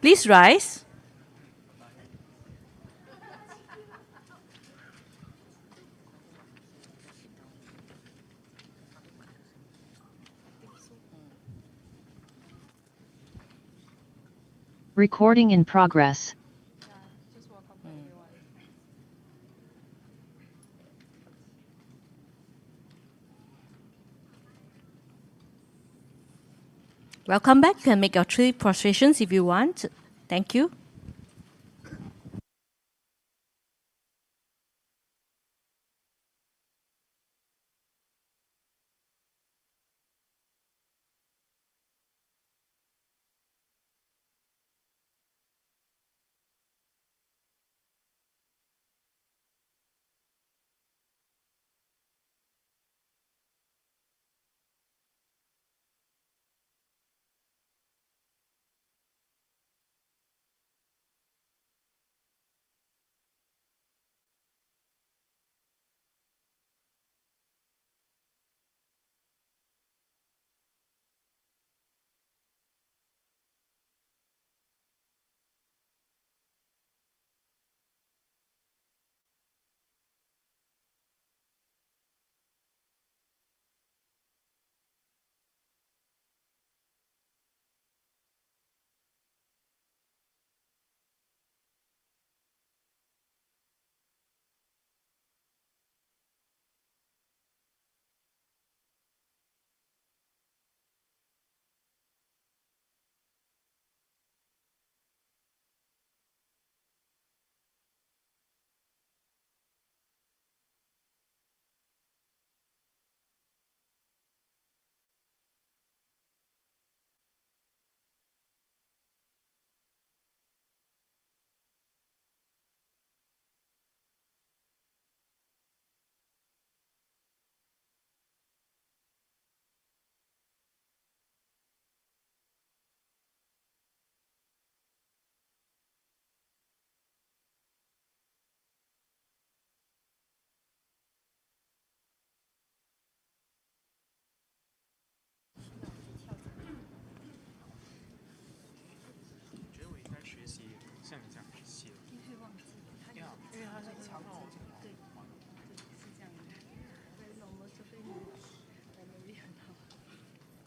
Please rise. Recording in progress. Welcome back. You can make your 3 prostrations if you want. Thank you.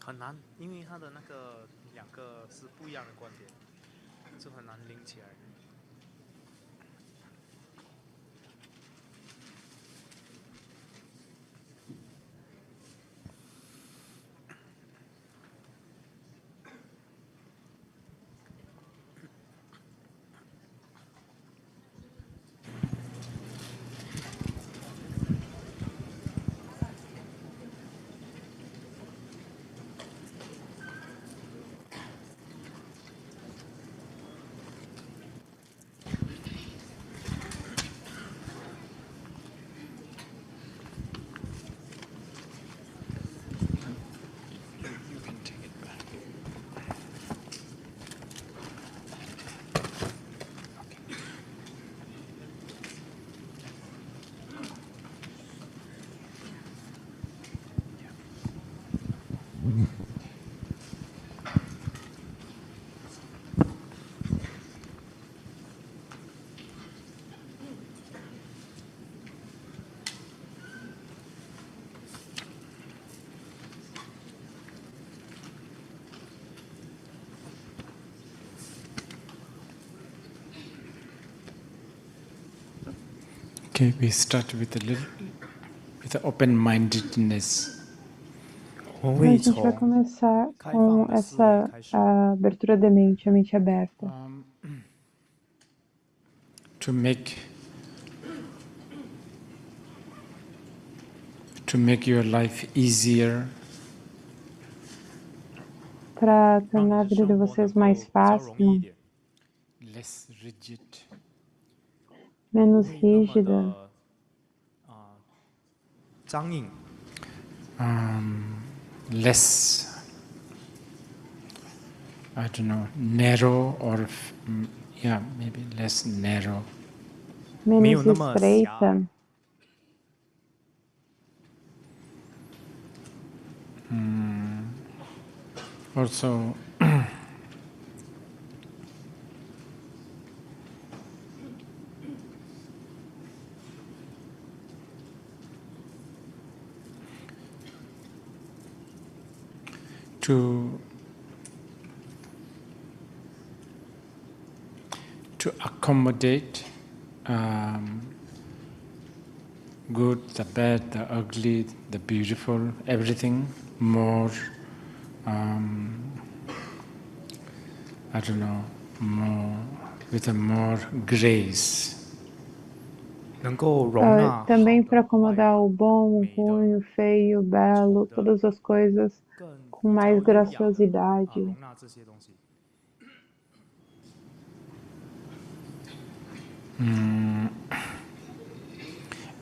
很难，因为它的那个2个是不一样的观点，就很难拎起来。Okay, we start with open-mindedness. Então, a gente vai começar com essa abertura de mente, a mente aberta. To make your life easier. Para tornar a vida de vocês mais fácil, Less rigid. Menos rígida. Less, I don't know, narrow or maybe less narrow. Menos estreita. Also, to accommodate good, the bad, the ugly, the beautiful, everything more, I don't know, more with a more grace. 能够容纳 também 好 para 的、坏 acomodar 的、 o bom, o 美的、 ruim, o feio, o belo, 丑的、 todas as coisas 更 com 比较 mais 优雅的 graciosidade. 容纳这些东西。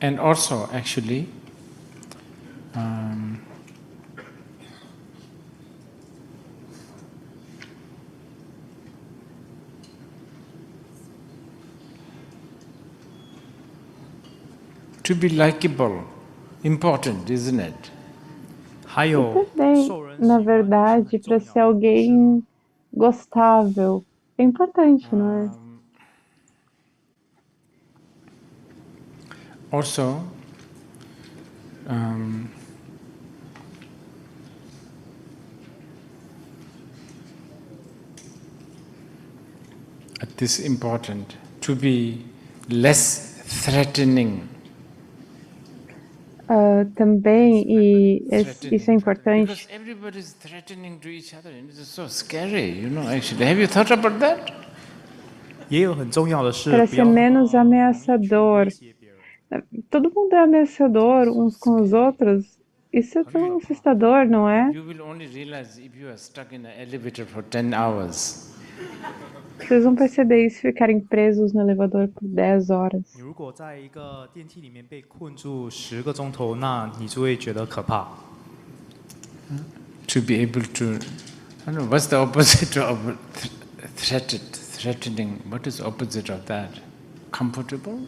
And also, actually, to be likable, important, isn't it? 还 E 有 também, 受人 na 喜欢也是很 verdade, 重 para 要 ser 的，是 alguém gostável, é importante, não é? Also, this is important, to be less threatening. Também, e isso é importante, Because everybody is threatening to each other, and it's so scary, you know, actually. Have you thought about that? 也有很重要的是 para 不 ser 要 menos 容易去 ameaçador. 威胁别人。 Todo mundo é ameaçador uns com os outros. Isso é tão assustador, não é? You will only realize if you are stuck in an elevator for 10 hours. Vocês vão perceber isso se ficarem presos no elevador por 10 horas. 你如果在一个电梯里面被困住10个钟头，那你就会觉得可怕。 To be able to, I don't know, what's the opposite of threatening? What is the opposite of that? Comfortable?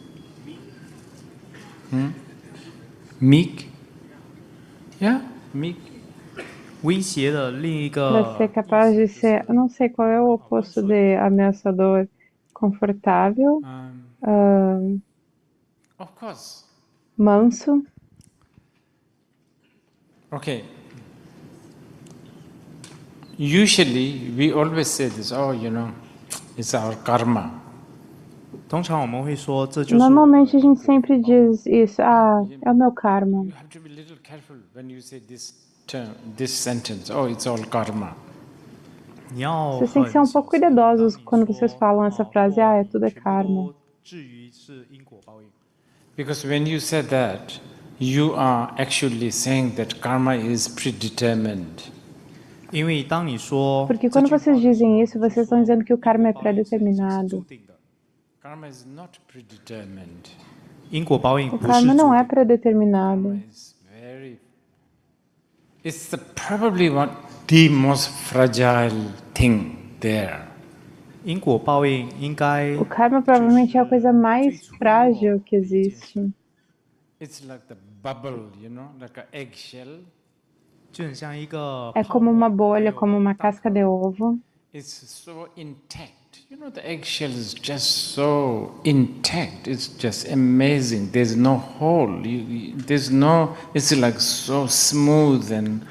Meek? Yeah, meek. 威胁的另一 Para 个 ser capaz de ser, eu não sei qual é o oposto de ameaçador, confortável, Of course. manso. Okay. Usually, we always say this, oh, you know, it's our karma. 通常我们会说这就是我 Normalmente a 的 gente sempre diz isso, ah, é o meu karma. You have to be a little careful when you say this term, this sentence, oh, it's all karma. 你要 Vocês têm que ser 很 um 小 pouco 心 cuidadosos 当你 quando 说 vocês falam essa frase, ah, é tudo é 全部 karma. 都至于是因果报应。 Because when you say that, you are actually saying that karma is predetermined. 因为当你说 Porque 这 quando 句话 vocês 的时 dizem 候 isso, 你就 vocês estão 说 dizendo que o 因 karma é 果报应是已经是 predeterminado. 注定的， Karma is not predetermined. 因果报应 O 不是 karma 注 não é 定。 predeterminado. Karma is it's probably the most fragile thing there. 因果报应应该 O karma provavelmente é a coisa mais frágil que existe. It's like the bubble, you know, like an eggshell. 就很像一个 É 泡 como 沫 uma 还 bolha, 有 como uma 蛋 casca 壳 de ovo. It's so intact. You know, the eggshell is just so intact. It's just amazing. There's no hole. There's no. It's like so smooth, and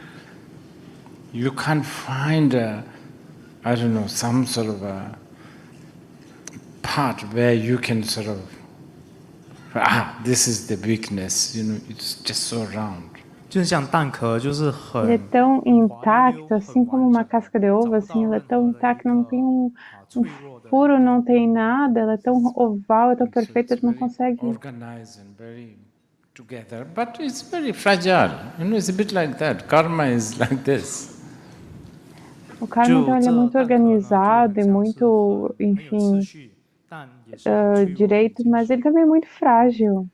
you can't find I don't know, some sort of a part where you can sort of this is the weakness. You know, it's just so round. 就是像蛋壳，就是很 Ele é tão intacto, assim como uma casca de ovo, assim, ela é tão intacta, não tem um furo, não tem nada, ela é tão oval, é tão perfeita, tu não consegue. Organized and very together, but it's very fragile. You know, it's a bit like that. Karma is like this. O karma, então, ele é muito organizado e muito, enfim, direito, mas ele também é muito frágil.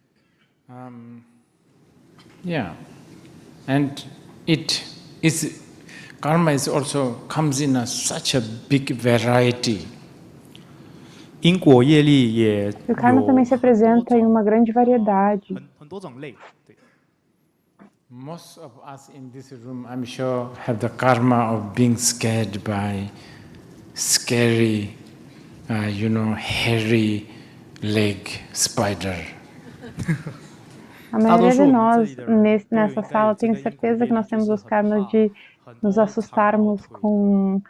Yeah. And karma is also comes in such a big variety. 因果业力也 O karma também se apresenta em uma grande variedade. 很多种类。对， Most of us in this room, I'm sure, have the karma of being scared by scary, hairy leg spider. A maioria de nós nessa sala, tenho certeza que nós temos os karmas de nos assustarmos com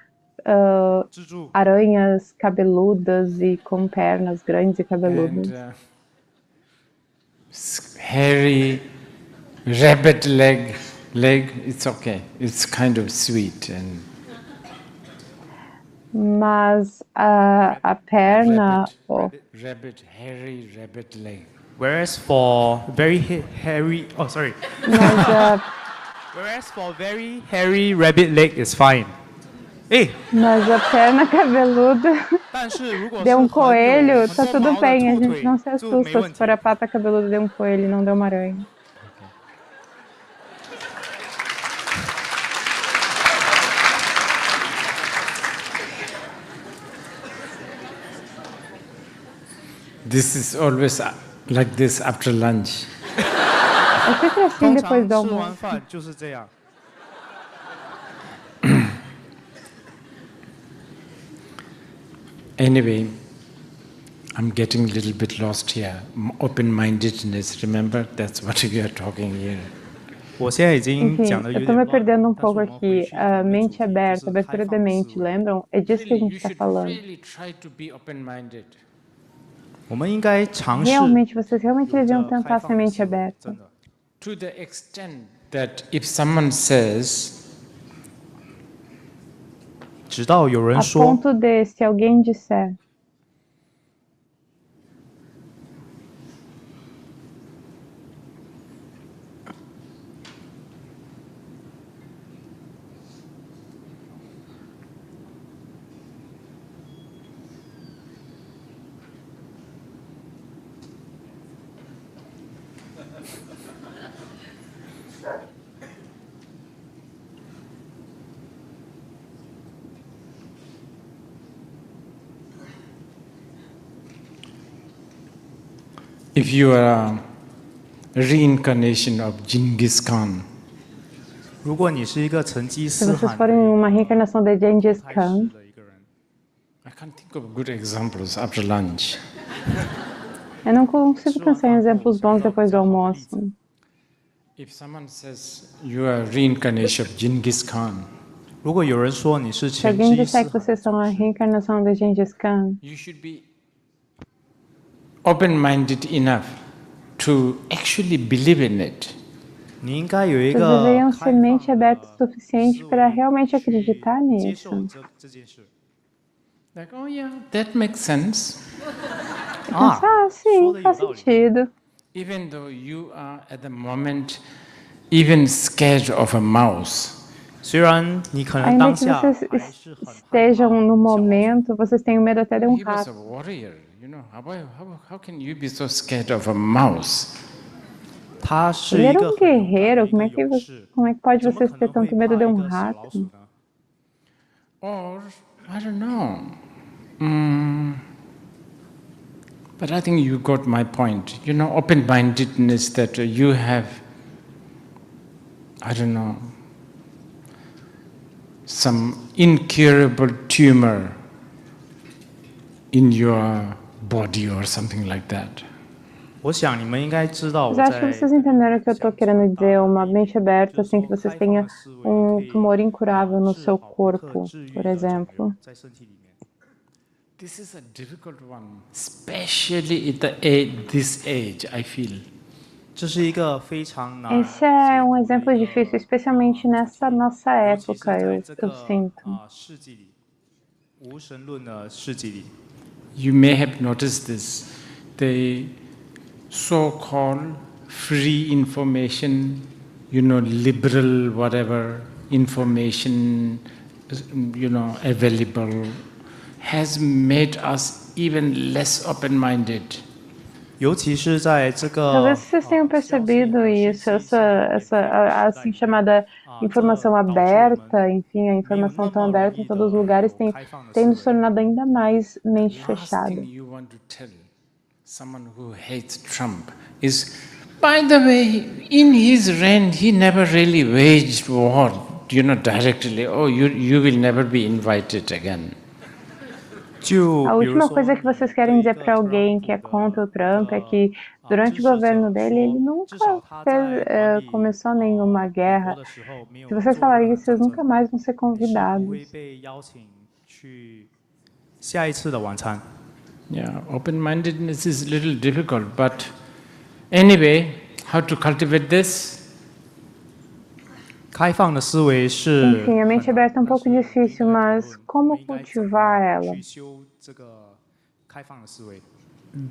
蜘蛛 aranhas cabeludas e com pernas grandes e cabeludas. and hairy rabbit leg, it's okay. It's kind of sweet and Mas a perna, hairy rabbit leg. Whereas for very hairy, mas whereas for very hairy rabbit leg is fine. 哎， mas a perna cabeluda 但是如果是 de 很 coelho, 有 tá 很多 tudo 毛的 bem, a 兔 gente 腿 não se 就没 assusta 问 se 题 for a pata cabeluda de um coelho e não de uma aranha. This is always like this after lunch. É sempre assim 通 depois 常 do 吃完 almoço. 饭就是这样。 Anyway, I'm getting a little bit lost here. Open-mindedness, remember? That's what we are talking here. 我现在已经 Enfim, 讲的有 eu tô 点 me 乱 perdendo 了 um 但是 pouco 我们回 aqui. 去 A 的主 mente 题就 aberta, 是 abertura 开 da 放的 mente, 思维。 lembram? É disso que a Really, gente you está should falando. really try to be open-minded. 我们应该尝试 Realmente, vocês realmente 有 deviam 着开 tentar ser 放的 mente 思维， aberta. 真的。 To the extent that if someone says, 直到有人 A 说 ponto de, se alguém disser, if you are a reincarnation of Genghis Khan, 如果你是一个成吉 se 思 vocês 汗 forem uma reencarnação de Genghis 开 Khan, 始的一个人， I can't think of good examples after lunch. eu não consigo pensar em exemplos bons depois do almoço. If someone says you are a reincarnation of Genghis Khan, 如果有人说你是 Se 成 alguém 吉 disser 思 que 汗 vocês são a reencarnação de Genghis Khan, you should be open-minded enough to actually believe in it. 你应该有一 vocês 个 deveriam 开 ser 放 mente aberta o 的 suficiente 思维 para realmente 去 acreditar 接受 nisso. 这件事。 Like, oh yeah, that makes sense. Ah, Pensar, sim, 说得有 faz 道理。 sentido. Even though you are at the moment even scared of a mouse, 虽然你可能 Ainda 当 que 下 vocês 还是很害怕 estejam no 小老鼠 momento, vocês tenham medo até de he was rato. a warrior. You know, how can you be so scared of a mouse? 他是 Ele 一 era 个 um 很勇敢的 guerreiro, 一 como 个 é que, 勇士， como é que pode 怎么 vocês 可 ter 能会 tanto medo 怕 de 一 um 个小老鼠 rato? 呢？ Or, I don't know. But I think you got my point. You know, open-mindedness that you have, I don't know, some incurable tumor in your body or something like that. 我想你们应该知道我 Mas acho que 在 vocês entenderam o que eu estou querendo dizer, uma mente aberta, assim, que vocês tenham tumor incurável no seu corpo, por exemplo. 在身体里面。 This is a difficult one, especially at this age, I feel. 这是一个非常难 Esse é um 解读的 exemplo 一个 difícil, especialmente nessa nossa 尤其是 época, 在 eu, 这 eu 个 sinto. 世纪里，无神论的世纪里， You may have noticed this. The so-called free information, you know, liberal whatever information, you know, available, has made us even less open-minded. 尤其是在这个 Talvez vocês tenham percebido isso, assim chamada informação aberta, enfim, a informação tão aberta em todos os lugares tem nos tornado ainda mais mente Last fechada. thing you want to tell someone who hates Trump is, by the way, in his reign, he never really waged war, you know, directly. Oh, you will never be invited again. A última coisa que vocês querem dizer para alguém que é contra o Trump é que durante o governo dele ele nunca começou nenhuma guerra. Se vocês falarem isso, vocês nunca mais vão ser convidados. Yeah, open-mindedness is a little difficult, but anyway, how to cultivate this? 开放的思维是 Enfim, a mente aberta é um pouco difícil, mas como cultivar ela? 去修这个开放的思维。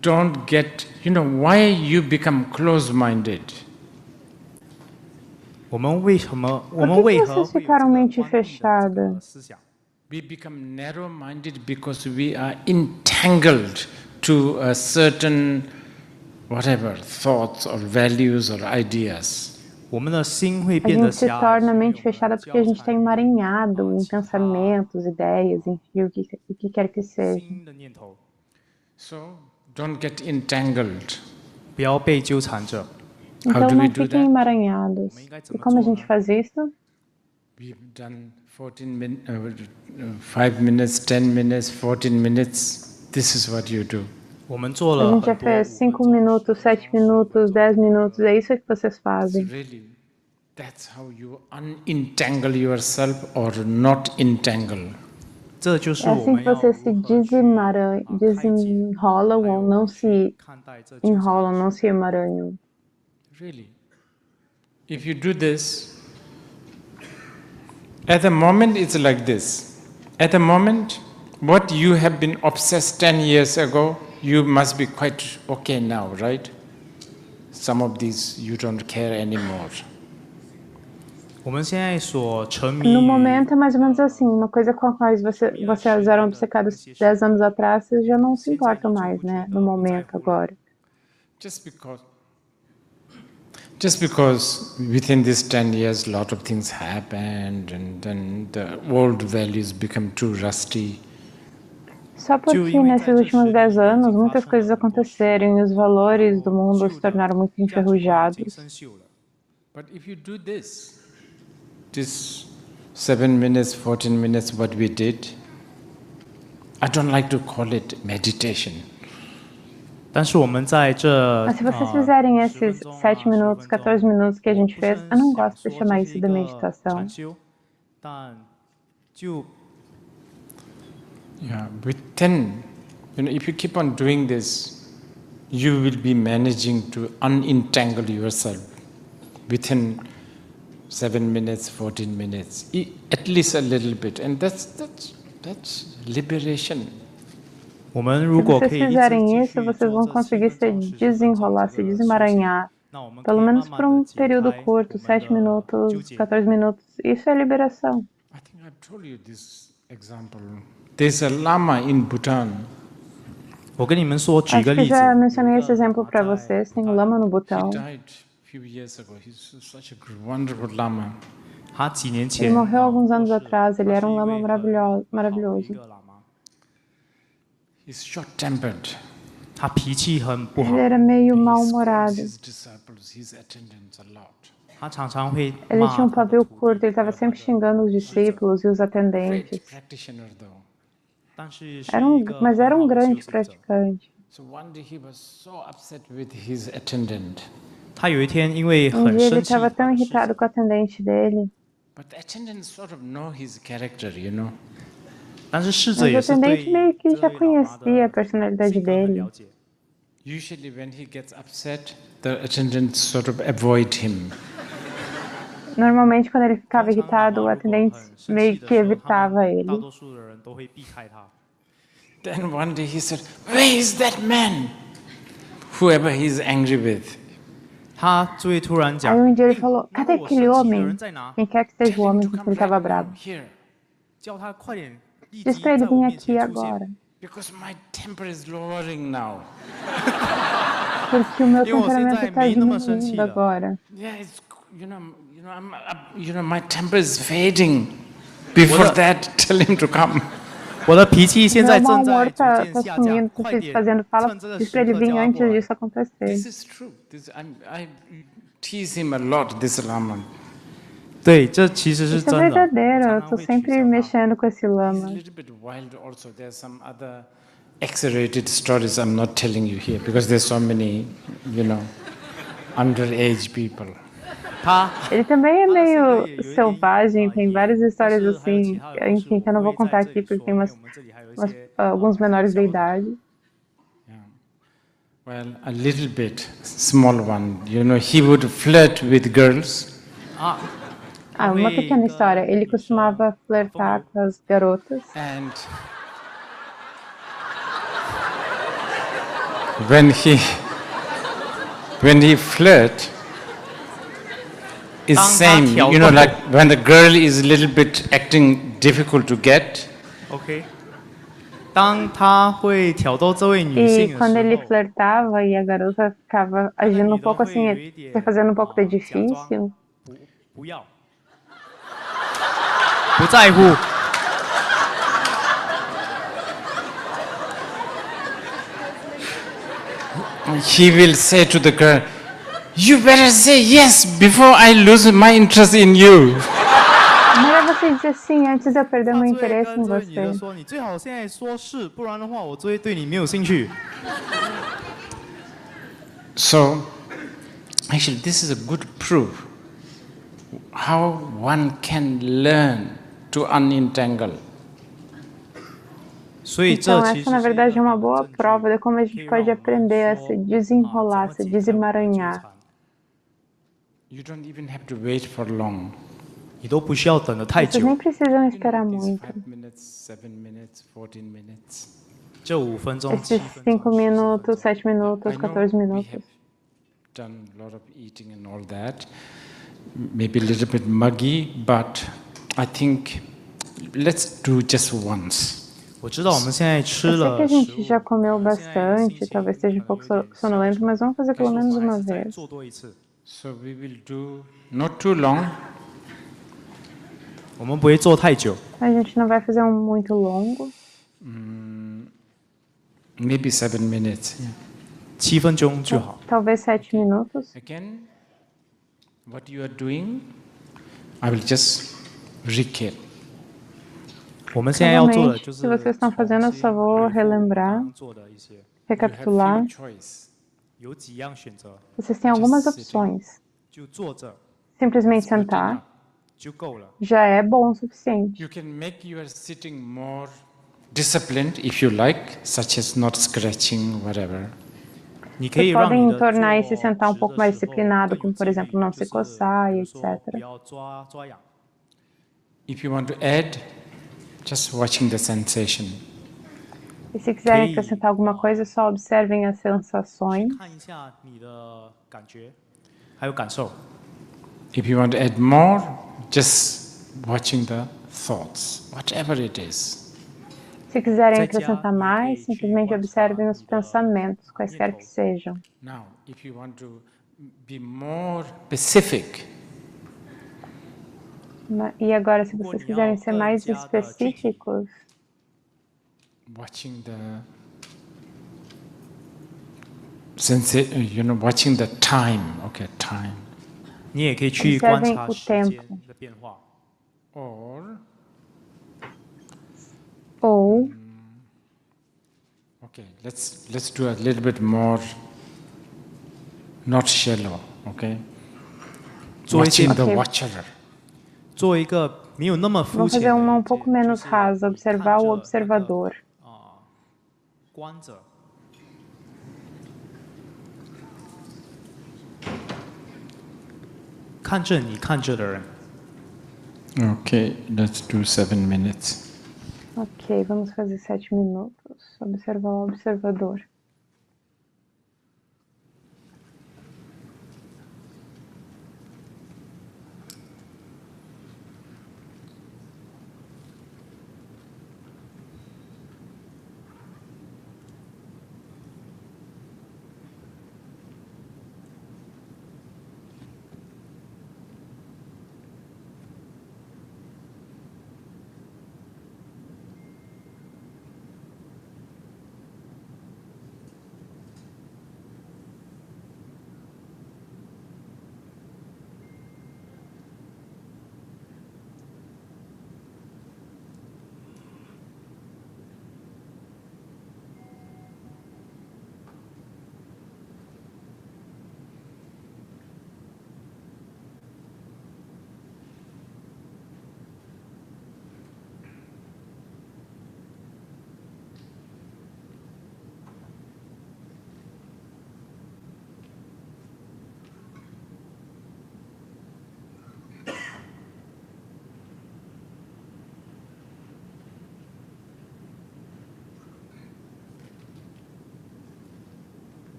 Don't get, why you become close-minded? 我们为何 Por que vocês ficaram mente fechada? 思想？ We become narrow-minded because we are entangled to a certain whatever, thoughts or values or ideas. 我们的心会 A 变得 gente se 狭隘， torna mente fechada porque a gente está emaranhado em pensamentos, ideias, enfim, o que quer que seja. 新的念头， So, don't get entangled. 不要被纠缠着。 How Então do we não do fiquem that? emaranhados. E como a gente faz isso? We've done 5 minutes, 10 minutes, 14 minutes. This is what you do. 我们做 A 了 gente já 很多 fez 5 minutos, 7 minutos, 10 minutos, é isso que vocês fazem. Really, that's how you unentangle yourself or not entangle. 这就是 É 我 assim 们 que 要 vocês se desenrolam ou não se 看待这 enrolam, não se emaranham. Really. If you do this, at the moment it's like this. At the moment, what you have been obsessed 10 years ago, you must be quite okay now, right? Some of these you don't care anymore. 我们现在所沉迷 No 于 momento é mais ou menos assim, uma coisa com a qual vocês eram obcecados 10 anos atrás, vocês já não se importam mais, né? No momento agora. Just because within these 10 years a lot of things happened and then the old values become too rusty. Só porque nesses últimos 10 anos muitas coisas aconteceram e os valores do mundo se tornaram muito 已经 enferrujados. 生锈了。 But if you do this 7 minutes, 14 minutes, what we did, I don't like to call it meditation. 但是我们在这 Mas se vocês fizerem esses 7 minutos, 14 minutos que a gente fez, eu não gosto de chamar isso de meditação. 禅修，但就 Yeah, within, if you keep on doing this, you will be managing to unentangle yourself within 7 minutes, 14 minutes, at least a little bit, and that's liberation. 我们 Se 如果可 vocês 以一直 fizerem 继 isso, 续 vocês 做 vão 这 conseguir 7 se 到10 desenrolar, se desemaranhar, 那我们可以 pelo 慢 menos 慢 por um 地解 período 开 curto, 我们 7 的纠 minutos, 结。 14 minutos. Isso é liberação. I think I've told you this example. There's a lama in Bhutan. 我跟你们说，举 Acho 个 que 例子， já mencionei esse exemplo para vocês. Tem um lama no He Butão. died a few years ago. He's such a wonderful lama. 他几年 Ele 前 morreu alguns anos 过世 atrás. Ele 他 era 是 um 一 lama 位很 maravilhoso. 好的一个喇嘛， He's short-tempered. 他脾气很不好 Ele，era meio He scolds mal-humorado. his disciples, his attendants a lot. 他常常会 Ele 骂 tinha um 他的 pavio 徒弟 curto. Ele estava sempre xingando os discípulos e os Great atendentes. practitioner though. 但是是 Mas 一个 era 很 um 好的 grande 修行者。 praticante. So one day he was so upset with his attendant. 他有一天因为 Um 很 dia ele 生气， estava tão irritado com o atendente dele. But the attendants sort of know his character, 但是侍者 Mas o 也是对 atendente meio que 这 já 位喇嘛 conhecia a 的 personalidade 性格很 dele. 了解。 Usually when he gets upset, the attendants sort of avoid him. Normalmente, quando ele ficava 通常喇 irritado, o 嘛如果 atendente 很生气 meio 的 que 时候，他 evitava 们 ele. 大多数的人都会避开他。 Then one day he said, "Where is that man?" Whoever he's angry with. 他就会突然讲 Aí um dia ele 诶 falou: 那 Cadê 个我 aquele 生气的 homem? 人在哪？ Quem quer que seja o Tell him homem to com come que ele estava right now, bravo. here, 叫他快点立 Diz 即 pra ele 在我 vir 面 aqui 前出现， agora. because my temper is lowering now. Porque o meu 因为我现 temperamento 在 está 没那么生气 diminuindo 了。 agora. Yeah, it's my temper is fading. Before that, tell him to come. 我的脾气现在 Meu mau 正 humor 在 tá 逐渐下降， sumindo, tá 快 se 点 desfazendo. Fala, 趁这个 diz 时 pra ele 刻 vir 叫他 antes 过来。 disso acontecer. This is true. I tease him a lot, this Lama. 对，这其实是 Isso é 真的。 verdadeiro, eu 常常 tô 会取 sempre 笑他。 mexendo com esse It's a lama. little bit wild also. There's some other X-rated stories I'm not telling you here because there's so many, underage people. 他 Ele também é 他的性格 meio 也有一点 selvagem, tem 野， várias 但 histórias 是还有其 assim, 他的故事 enfim, que eu não 我 vou 会 contar 在这 aqui 里 porque 说， tem 因为我们这里还有一些 alguns menores de 小的 idade. Yeah. Well, a little bit, small one. He would flirt with girls. 啊， Ah, uma pequena história. Ele costumava flertar com as garotas. And when he flirt, it's same. Like when the girl is a little bit acting difficult to get. OK， 当他会挑逗这位女 E 性的 quando 时 ele 候， flertava e a garota ficava 那个 agindo 女 um 的 pouco 会 assim, 有一点 se fazendo um pouco de 假装 difícil, 不要，不在乎。 He will say to the girl, "You better say yes before I lose my interest in you." melhor você dizer sim antes de eu perder 他 meu 就会 interesse 跟 em 这位女的 você. 说：“你最好现在说是，不然的话，我就会对你没有兴趣。” So, actually, this is a good proof how one can learn to unentangle. 所以这 Então 其 essa 实 na 是一个 verdade é 很 uma 好的 boa 证据， prova de como a 可 gente 以让 pode 我们 aprender a 说 se 怎 desenrolar, 么 se 解开我们的纠 desemaranhar. 缠。 You don't even have to wait for long. 你都不需要等得太 Vocês 久， nem precisam esperar These muito. 5 minutes, 7 minutes, 14 minutes. 就5分钟、7 Esses 分钟、 5 10分 minutos, 钟。 7 minutos, I know 14 we minutos. have done a lot of eating and all that. Maybe a little bit muggy, but I think let's do just once. 我知道我们现在吃 Eu sei que a 了食 gente 物， já comeu 我们现在心 bastante, 情 talvez 可 esteja 能 um pouco 有点消 sonolento, 沉， mas vamos fazer 所 pelo 以我 menos 们还 uma 是再 vez. 做多一次。 So we will do not too long. 我们不会做太久， A gente não vai fazer um muito longo. Maybe 7 minutes. 7分钟就好。 Talvez 7 minutos. Again, what you are doing, I will just recap. 我们现在要做的 Novamente, 就是 se vocês estão fazendo, eu só vou 重新回复 relembrar, 刚刚做的一些， You have recapitular. few choice. 有几样选择， Vocês têm algumas Just sitting. opções. 就坐着 Simplesmente Good sentar enough. 就够了。 já é bom o suficiente. You can make your sitting more disciplined if you like, such as not scratching, whatever. 你可以 Vocês 让你 podem 的 tornar 坐 esse sentar um 直 pouco 的 mais 时候 disciplinado, 更有 como por 纪 exemplo 律， não 就 se 是 coçar 比 e 如说 etc. 不要抓痒。 If you want to add, just watching the sensation. E se quiserem Ok. acrescentar alguma coisa, só observem as 去 sensações. 看一下你的感觉，还有感受。 If you want to add more, just watching the thoughts, whatever it is. Se quiserem 在家 acrescentar 你可 mais, 以去 simplesmente 观察 observem os 你的 pensamentos, quaisquer 念 que 头。 sejam. Now, if you want to be more specific, E agora, se 如果 vocês 你 quiserem 要 ser 更 mais 加的具体， específicos, watching the watching the time. Okay, time. 你也可以去观 Observem 察 o 时间 tempo 的变化。 Or ou okay, let's do a little bit more, not shallow. Okay. 做一些 Watching the Okay. watcher. 做一个没有那么肤 vamos 浅 fazer 的 uma 理 um 解 pouco menos 就是 rasa, 你 observar 看 o 着那个 observador. 观者，看着你看着的人。 Okay, let's do 7 minutes. Ok, vamos fazer 7 minutos. Observar o observador.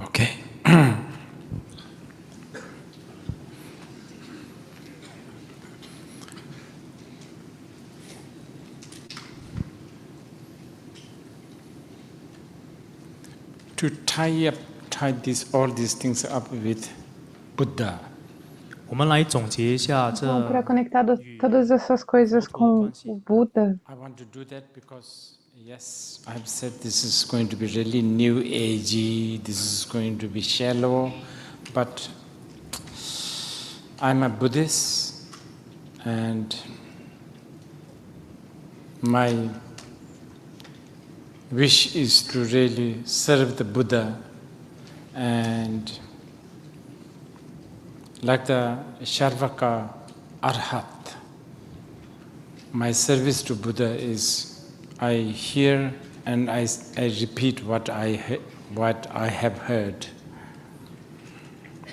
Okay. To tie all these things up with Buddha. 我们来总结一下 Então, para 这 conectar todas essas coisas com o Buda, I want to do that because, yes, I've said this is going to be really new agey, this is going to be shallow, but I'm a Buddhist and my wish is to really serve the Buddha, and like the Sharvaka Arhat, my service to Buddha is I hear and I repeat what I have heard.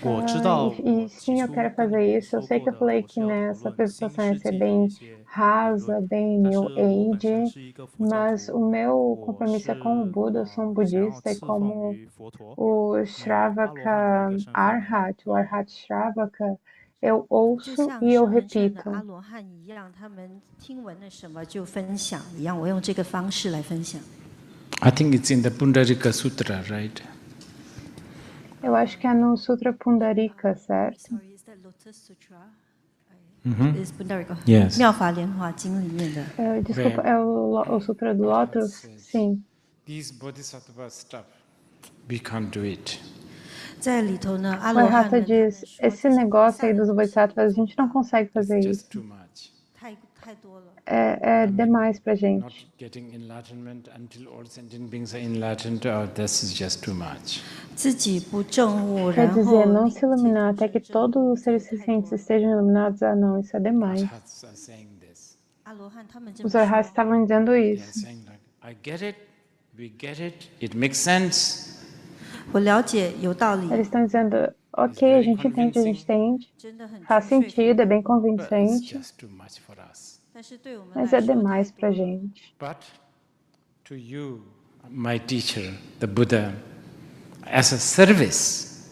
我知道 e sim, eu quero fazer isso. Eu sei que eu falei que nessa apresentação ia ser bem rasa, bem new age, mas o meu compromisso é com o Buda. Eu sou um budista e como o Shravaka Arhat, o Arhat Shravaka, eu 就 ouço 像 e eu 声闻乘的 repito. 阿罗汉一样，他们听闻了什么就分享一样，我用这个方式来分享。 I think it's in the Pundarika Sutra, right? Eu acho que é no Sutra Pundarika, certo? Sorry, is that Lotus Sutra? Is Pundarika? Yes. 妙法莲华经里面的。 Desculpa, é o Sutra do Lotus? Sim. These bodhisattva stuff, we can't do it. 在里头呢，阿 O 罗汉 Arhata 呢 diz, esse negócio aí dos bodhisattvas, a gente não consegue fazer It's isso. just too much. 太多了。 É demais pra Not gente. getting enlightenment until all sentient beings are enlightened, oh, this is just too much. 自己不证悟， Quer 然后 dizer, não se iluminar até que todos os seres existentes estejam iluminados. Ah, não, isso é demais. Arhats are saying this. 阿罗汉他们这么 Os Arhats 说， estavam dizendo They are isso. saying like, I get it, we get it, it makes sense. 我了解有道理， Eles estão dizendo, ok, a gente entende, entende. 真的很 Faz 准确， sentido, é bem But it's convincente, just too much for us. 但是对我们 mas 来 é 说 demais 太 pra 多了。 gente. But to you, my teacher, the Buddha, as a service,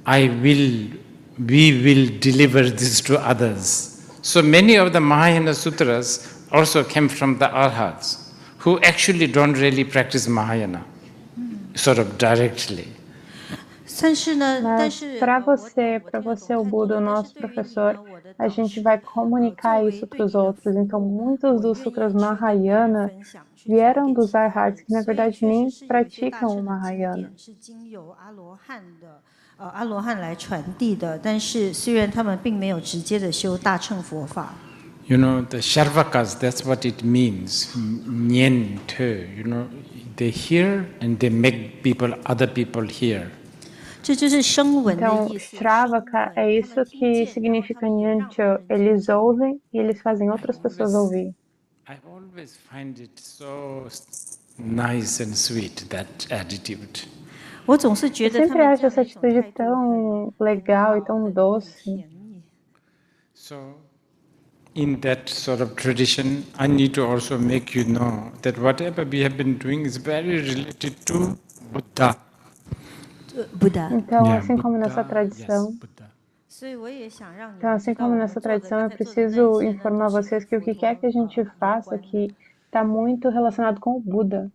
we will deliver this to others. So many of the Mahayana sutras also came from the Arhats, who actually don't really practice Mahayana, sort of directly. 但是呢，但 Mas 是 para 我 você, 我 para 听得 você, 懂 o 太多 Buda, o 了，但是 nosso 对于你 professor, 呢，我的 a 导 gente 师 vai 作 comunicar 为 isso 对 para 你 os 的 outros. 父 Então, 母， muitos 我 dos 愿意 sutras 去跟别人 Mahayana 分享，去传 vieram 给 dos 其他 Arhats, 人。 que na 所以 verdade 确实 nem 是有一些大 praticam o 乘的经 Mahayana. 典是经由阿罗汉的阿罗汉来传递的，但是虽然他们并没有直接的修大乘佛法。 You know, the Sharvakas, that's what it means. Nyen te, you know, they hear and they make other people hear. 这就是声闻的 Então, 意思。 Shravaka é isso que significa Nyancho. Eles ouvem e eles fazem outras pessoas ouvir. I always find it so nice and sweet, that attitude. 我总是觉 Eu 得他 sempre 们 acho 这样 essa 的一种 atitude 态度 tão legal e 很 tão 很 doce. 甜蜜。 So, in that sort of tradition, I need to also make you know that whatever we have been doing is very related to Buddha. Buda， Então, Yeah, assim como Buddha, nessa tradição, yes, Buddha. 所以我也想让你 então, 们 assim 知道， como 我们 nessa 做的 tradição, 刚 eu 才做的那 preciso 一些呢， informar 都是 vocês 跟 que o 佛 que 陀 quer que a gente 有 faça 关的。 aqui está muito relacionado com o Buda.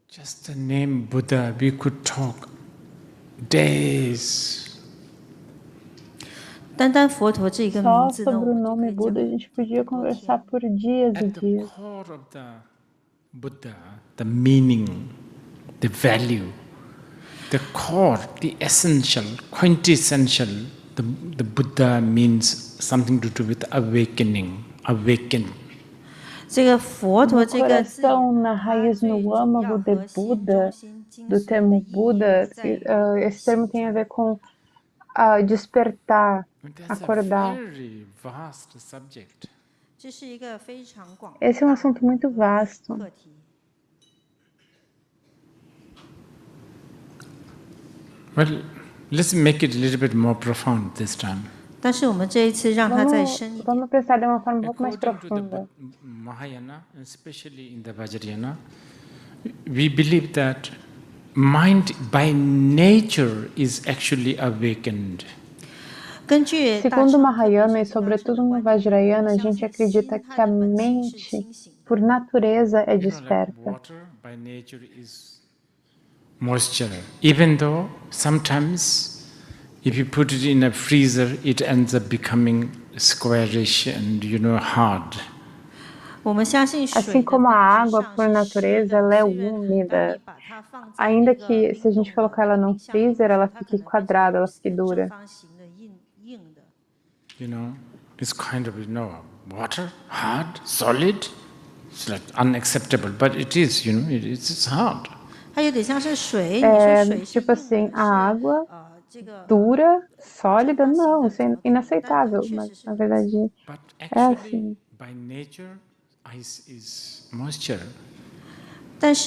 Just the name Buddha, we could talk days. 单单佛陀这个名 Só 字呢， sobre 我 o 们就可 nome 以讲 Buda a gente podia 很多 conversar 天。 por dias e At the dias. core of the Buddha, the meaning, the value, the core, the essential, quintessential, the Buddha means something to do with awakening, awaken. 这个佛 No 陀这个字眼 coração, na 它 raiz, 最 no 主 âmago 要 de 核心、 Buda, 中心、精 do 髓的 termo 意义 Buda, 在于 esse termo tem a ver com despertar, And that's acordar. a very vast subject. 这是一个非常广 Esse é um 大 assunto muito 的 vasto. 课题。 Well, let's make it a little bit more profound this time. 但是我们这一次让它再深一 Vamos 点。 pensar de uma forma um pouco mais According to the profunda. Mahayana, especially in the Vajrayana, we believe that mind by nature is actually awakened. Segundo Mahayana e sobretudo no Vajrayana, a gente acredita que a mente, por natureza, é desperta. Water by nature is moisture. Even though sometimes if you put it in a freezer, it ends up becoming squarish and hard. Assim como a água, por natureza, ela é úmida, ainda que se a gente colocar ela num freezer, ela fique quadrada, ela fique dura. It's kind of, water, hard, solid. It's like unacceptable, but it is, it's hard. Tipo assim, a água dura, sólida, não, isso é inaceitável, mas na verdade é assim. By nature, ice is moisture. Mas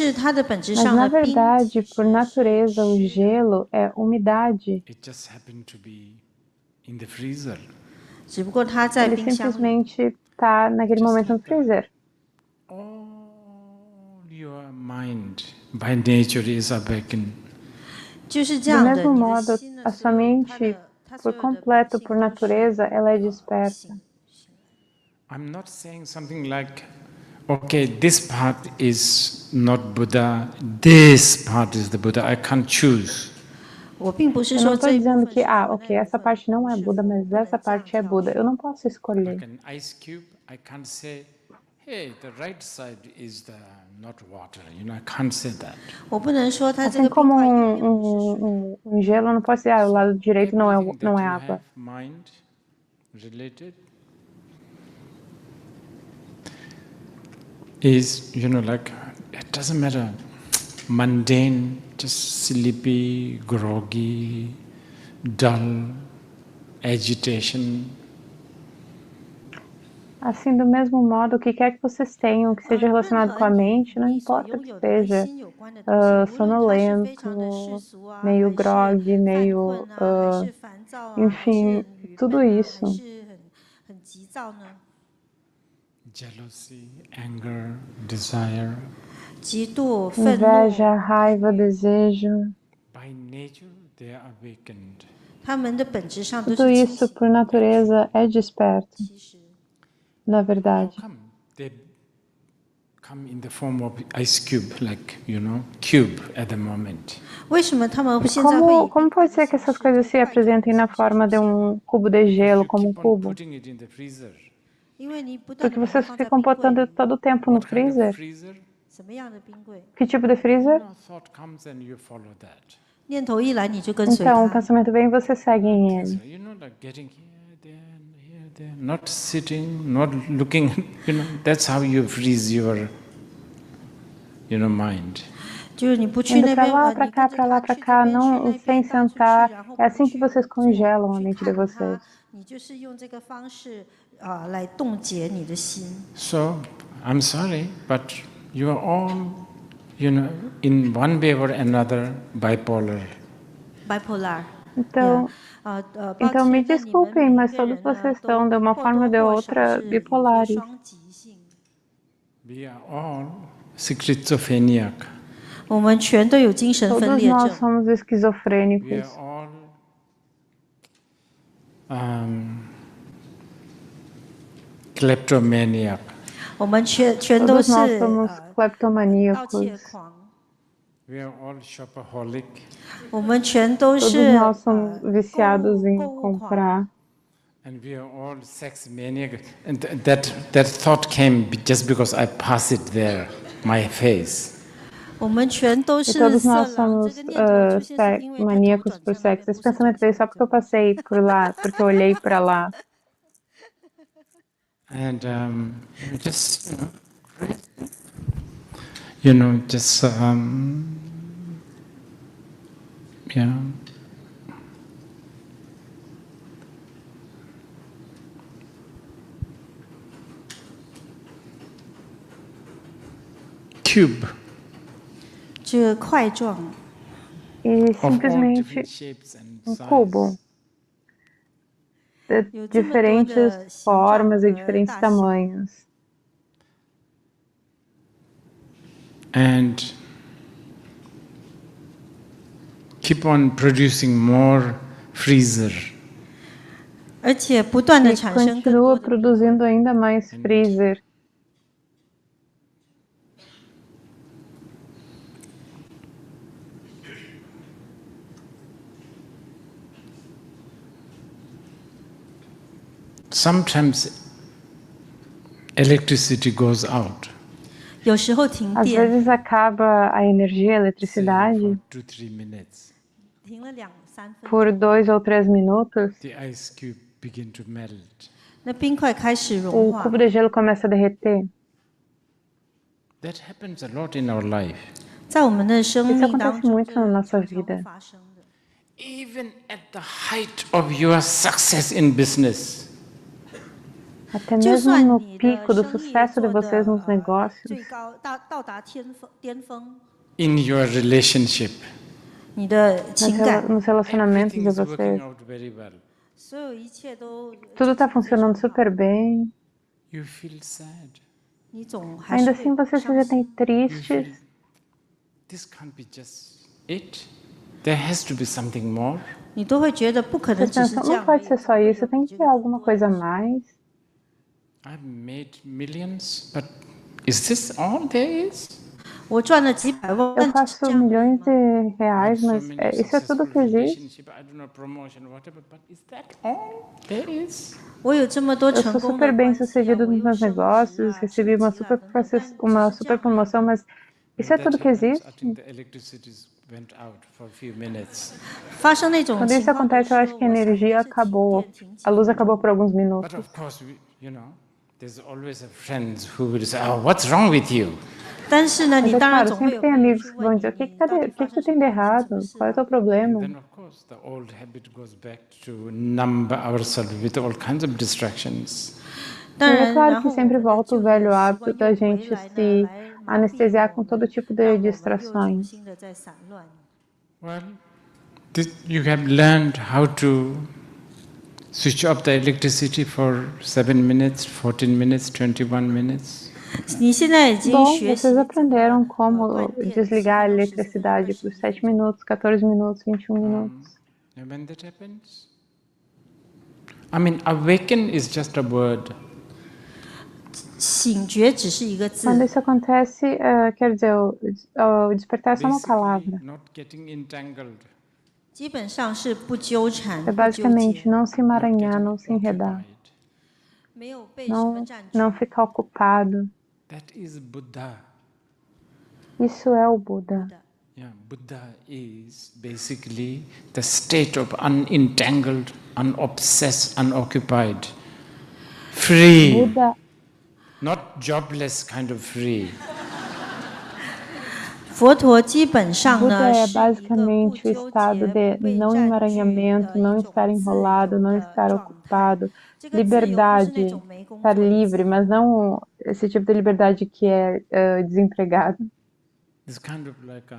na verdade, por natureza, o gelo é umidade. It just happened to be in the freezer. Ele simplesmente está naquele momento no freezer. All your mind by nature is awakened. Do mesmo modo, a sua mente, por completo, por natureza, ela é desperta. I'm not saying something like, okay, this part is not Buddha, this part is the Buddha. I can't choose. Eu não estou dizendo que, ok, essa parte não é Buda, mas essa parte é Buda. Eu não posso escolher. Like an ice cube, I can't say, hey, the right side is the not water. I can't say that. Assim como um gelo, eu não posso dizer, o lado direito não é água. Mind related is, like, it doesn't matter, mundane, just sleepy, groggy, dull, agitation. Assim, do mesmo modo, o que quer que vocês tenham que seja relacionado com a mente, não importa que seja sonolento, meio grog, meio, enfim, tudo isso. Jealousy, anger, desire. Inveja, raiva, desejo. By nature, they are awakened. Tudo isso, por natureza, é desperto. Na verdade. They come in the form of ice cube, like, cube at the moment. Como pode ser que essas coisas se apresentem na forma de um cubo de gelo, como um cubo? Porque vocês ficam botando todo o tempo no freezer. Que tipo de freezer? Então, o pensamento vem e vocês seguem ele. Not sitting, not looking, that's how you freeze your mind. Indo pra lá, pra cá, não, sem sentar. É assim que vocês congelam a mente de vocês. So, I'm sorry, but you are all, in one way or another, bipolar. Então me desculpem, mas todos vocês estão, de uma forma ou de outra, bipolares. We are all schizophrenic. Todos nós somos esquizofrênicos. We are all kleptomaniac. Todos nós somos cleptomaníacos. We are all shopaholic. Todos nós somos viciados em comprar. And we are all sex maniac. And that thought came just because I passed it there, my face. E todos nós somos maníacos por sexo. Esse pensamento veio só porque eu passei por lá, porque eu olhei para lá. And just, just yeah. Cube. E simplesmente cubo. De diferentes formas e diferentes tamanhos. And keep on producing more freezer. 而且不断的 E 产生更 continua 多的 produzindo ainda mais freezer. Sometimes electricity goes out. 有时候停 Às 电 vezes acaba a energia, a Say eletricidade, for 2-3 minutes. 停了2-3分 por 钟， 2 ou 3 minutos. The ice cube begin to melt. 那冰块开始融 O 化 cubo。de gelo começa a derreter. That happens a lot in our life. 在我们的生 Isso 命当 acontece 中， muito 这 na nossa 常常会 vida. 发生的。 Even at the height of your success in business, Até 就 mesmo 算 no 你的 pico do 生意 sucesso de 做 vocês 的 nos negócios, 最高到达巅峰， in your relationship, 你的情感， nos relacionamentos everything de is working vocês, out very well. 所有一切都 tudo está 进行得非常 funcionando 好 super bem. You feel sad. 你总还是 Ainda 会 assim vocês se 伤 sentem 心。 You feel tristes. this can't be just it. There has to be something more. 你都会觉得不可能 Vocês 只是 pensam, 这 não 样而已， pode ser só 会有 isso, 比 tem 这 que 个 ter 更 alguma 多的 coisa a 事情。 mais. I've made millions, but is this all there is? 我赚了几百万， Eu 但只是这 faço 样而已 milhões 吗？ de I have reais, so mas many isso é tudo successful que existe. relationship, I don't know, promotion, whatever, but is that all there is? 我有这么多 Eu 成 sou 功 super 的 bem 关系啊， sucedido 我 nos 又 meus 升职 negócios, 啊， recebi 升级了等等，但只是 uma 这 super 样而已 promoção, mas isso é When that tudo que happens, I existe. think the electricity went out for a few minutes. 发生那种 Quando 情 isso 况的 acontece, 时 eu 候， acho que a 我想应该 energia 是停 acabou, 电停几 a luz 分 acabou 钟。 por alguns But minutos. of course, there's always a friends who will say, "Oh, what's wrong with you?" 但是呢， Mas 你 é 当然 claro, 总会 sempre 有 tem 朋友 amigos 去 que 问 vão 你， dizer, o que 你到底 que 发 tu 生什 tem 么 de 问题，什么 errado? 事 Qual é o 啊？ teu problema? Then of course the old habit goes back to numb ourselves with all kinds of distractions. 当 E é 然， claro 然 que 后我 sempre 们的 volta o 旧的 velho 习 hábito 惯 da 又回 gente 来呢， se 来麻痹 anestesiar 我 com todo 们， tipo 让 de 我们又重 distrações. 新的在散乱。 Well, you have learned how to switch off the electricity for 7 minutes, 14 minutes, 21 minutes. 你现在已经 Bom, 学习 vocês 怎么 aprenderam 断 como 电，10 desligar a 分钟、10分钟到 eletricidade 11 por 分 7 钟。 minutos, 14 minutos, 21 minutos. And when that happens, I mean, awaken is just a word. 醒觉只是一个 Quando 字， isso acontece, quer dizer, o despertar é só uma Basically, palavra. not getting entangled, 基本上是不纠缠、 É 不纠 basicamente 结， não se not emaranhar, getting não se enredar, occupied. 没有被什么 não, 占据。 não ficar ocupado. That is Buddha. Isso é o Buda. Yeah, Buddha is basically the state of unentangled, unobsessed, unoccupied, free, Buda, not jobless kind of free. 佛陀基本上 Buda 呢 é 是一个不 basicamente o 纠 estado 结、 de 不被 não 占据 emaranhamento, 的 não 一种 estar 自 enrolado, 由 não 的 estar 状态。 ocupado, 这个自由不是那 liberdade, 种没工 estar 作的自 livre, 由， mas não esse tipo de liberdade que é desempregado. It's kind of like a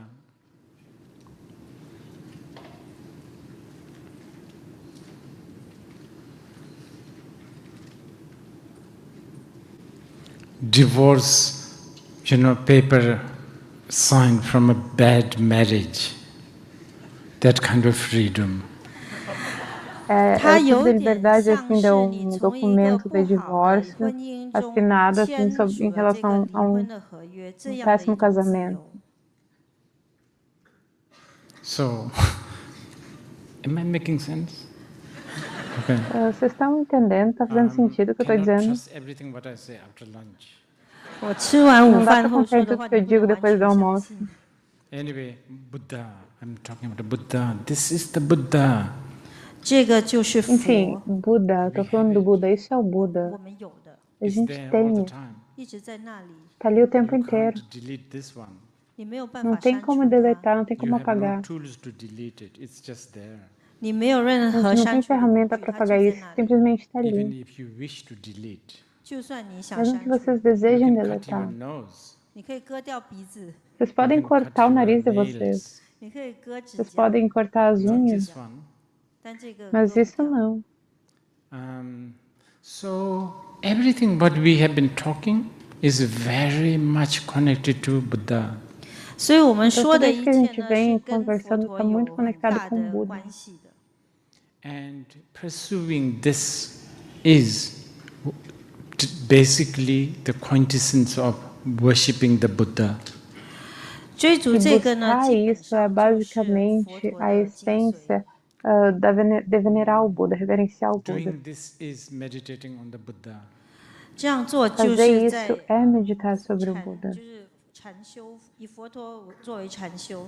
divorce, paper signed from a bad marriage. That kind of freedom. É, 它 esse tipo 有 de 点 liberdade 像 assim de 是你 um 从一个 documento 不 de 好的 divórcio 婚姻中 assinado assim 签 sobre, 署 em 了这个 relação 离 a 婚的合约，这样的一 péssimo 种自 casamento. 由。 So, am I making sense? Okay. Vocês estão entendendo? Está fazendo sentido o que eu estou Cannot dizendo? trust everything what I say after lunch. 我吃完午 Não dá 饭 para 后说 confiar em 的 tudo 话， que 你 eu 不能 digo 完 depois 全 do 相 almoço. 信。 Anyway, Buddha. I'm talking about the Buddha. This is the Buddha. 这个就是佛， Enfim, Buda, eu tô falando do Buda, isso é o 我 Buda. 们有的， A It's gente there all tem, the isso, time. 一直在那里， tá ali o tempo You inteiro. can't delete this one. 你没有办 Não 法 tem 删 como 除它， deletar, não tem You como have no apagar. tools to delete it. It's just there. 你没有任 A 何 gente não 删 tem 除的工 ferramenta 具， para 它就 apagar 在 isso, 那里。 simplesmente está Even ali. if you wish to delete, 就算你想 Mesmo 删 que 除， vocês you desejem can cut your deletar, nose. 你可以割掉鼻子， vocês You podem can cut cortar o your nariz de vocês, nails. 你可以割指 vocês 甲， podem cortar as Not unhas, this one. 但这个 mas 割不 isso 掉。 não. So everything what we have been talking is very much connected to Buddha. 所以我们 Então, 说 tudo 的 isso 一 que a 切 gente 呢，是 vem 跟佛 conversando 陀 está muito 有很 conectado 大 com o 的 Buda. 关系的。 And pursuing this is basically the quintessence of worshipping the Buddha. 追逐 E 这个呢， buscar 基本 isso é 上就是佛 basicamente 陀 a 的精髓。 essência de venerar o Buda, reverenciar o Buda. Doing this is meditating on the Buddha. 这样做就 Fazer 是 isso 在 é meditar sobre o Buda. 就是禅修，以佛陀作为禅修。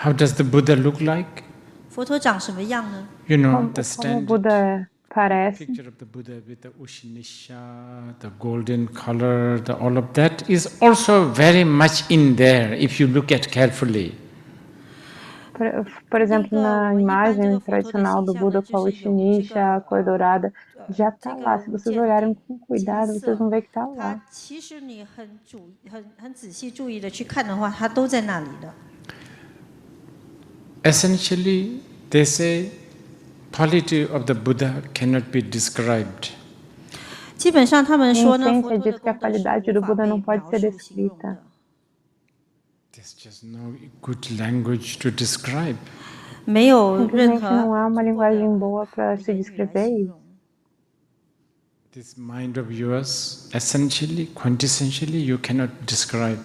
How does the Buddha look like? 佛陀长什么样呢？ You know, Como, the como o standard Buda parece. picture of the Buddha with the Ushinisha, the golden color, all of that is also very much in there if you look at carefully. Por exemplo, na imagem tradicional do Buda com a Uchinisha, a cor dourada, já está lá. Se vocês olharem com cuidado, vocês vão ver que está 它 lá. 其实你很仔细注意的去看的话，它都在那里的。 Essentially, they say quality of the Buddha cannot be described. 基本上他们 Em 说呢， essência, 佛陀 diz 的 que a 功德是 qualidade 无 do 法 Buda 被 não pode 描 ser 述形容 descrita. 的。 There's just no good language to describe. 没有任 Simplesmente não há 何 uma 足够 linguagem 的 boa para se 言语来 descrever 形 isso. 容。 This mind of yours, essentially, quintessentially, you cannot describe.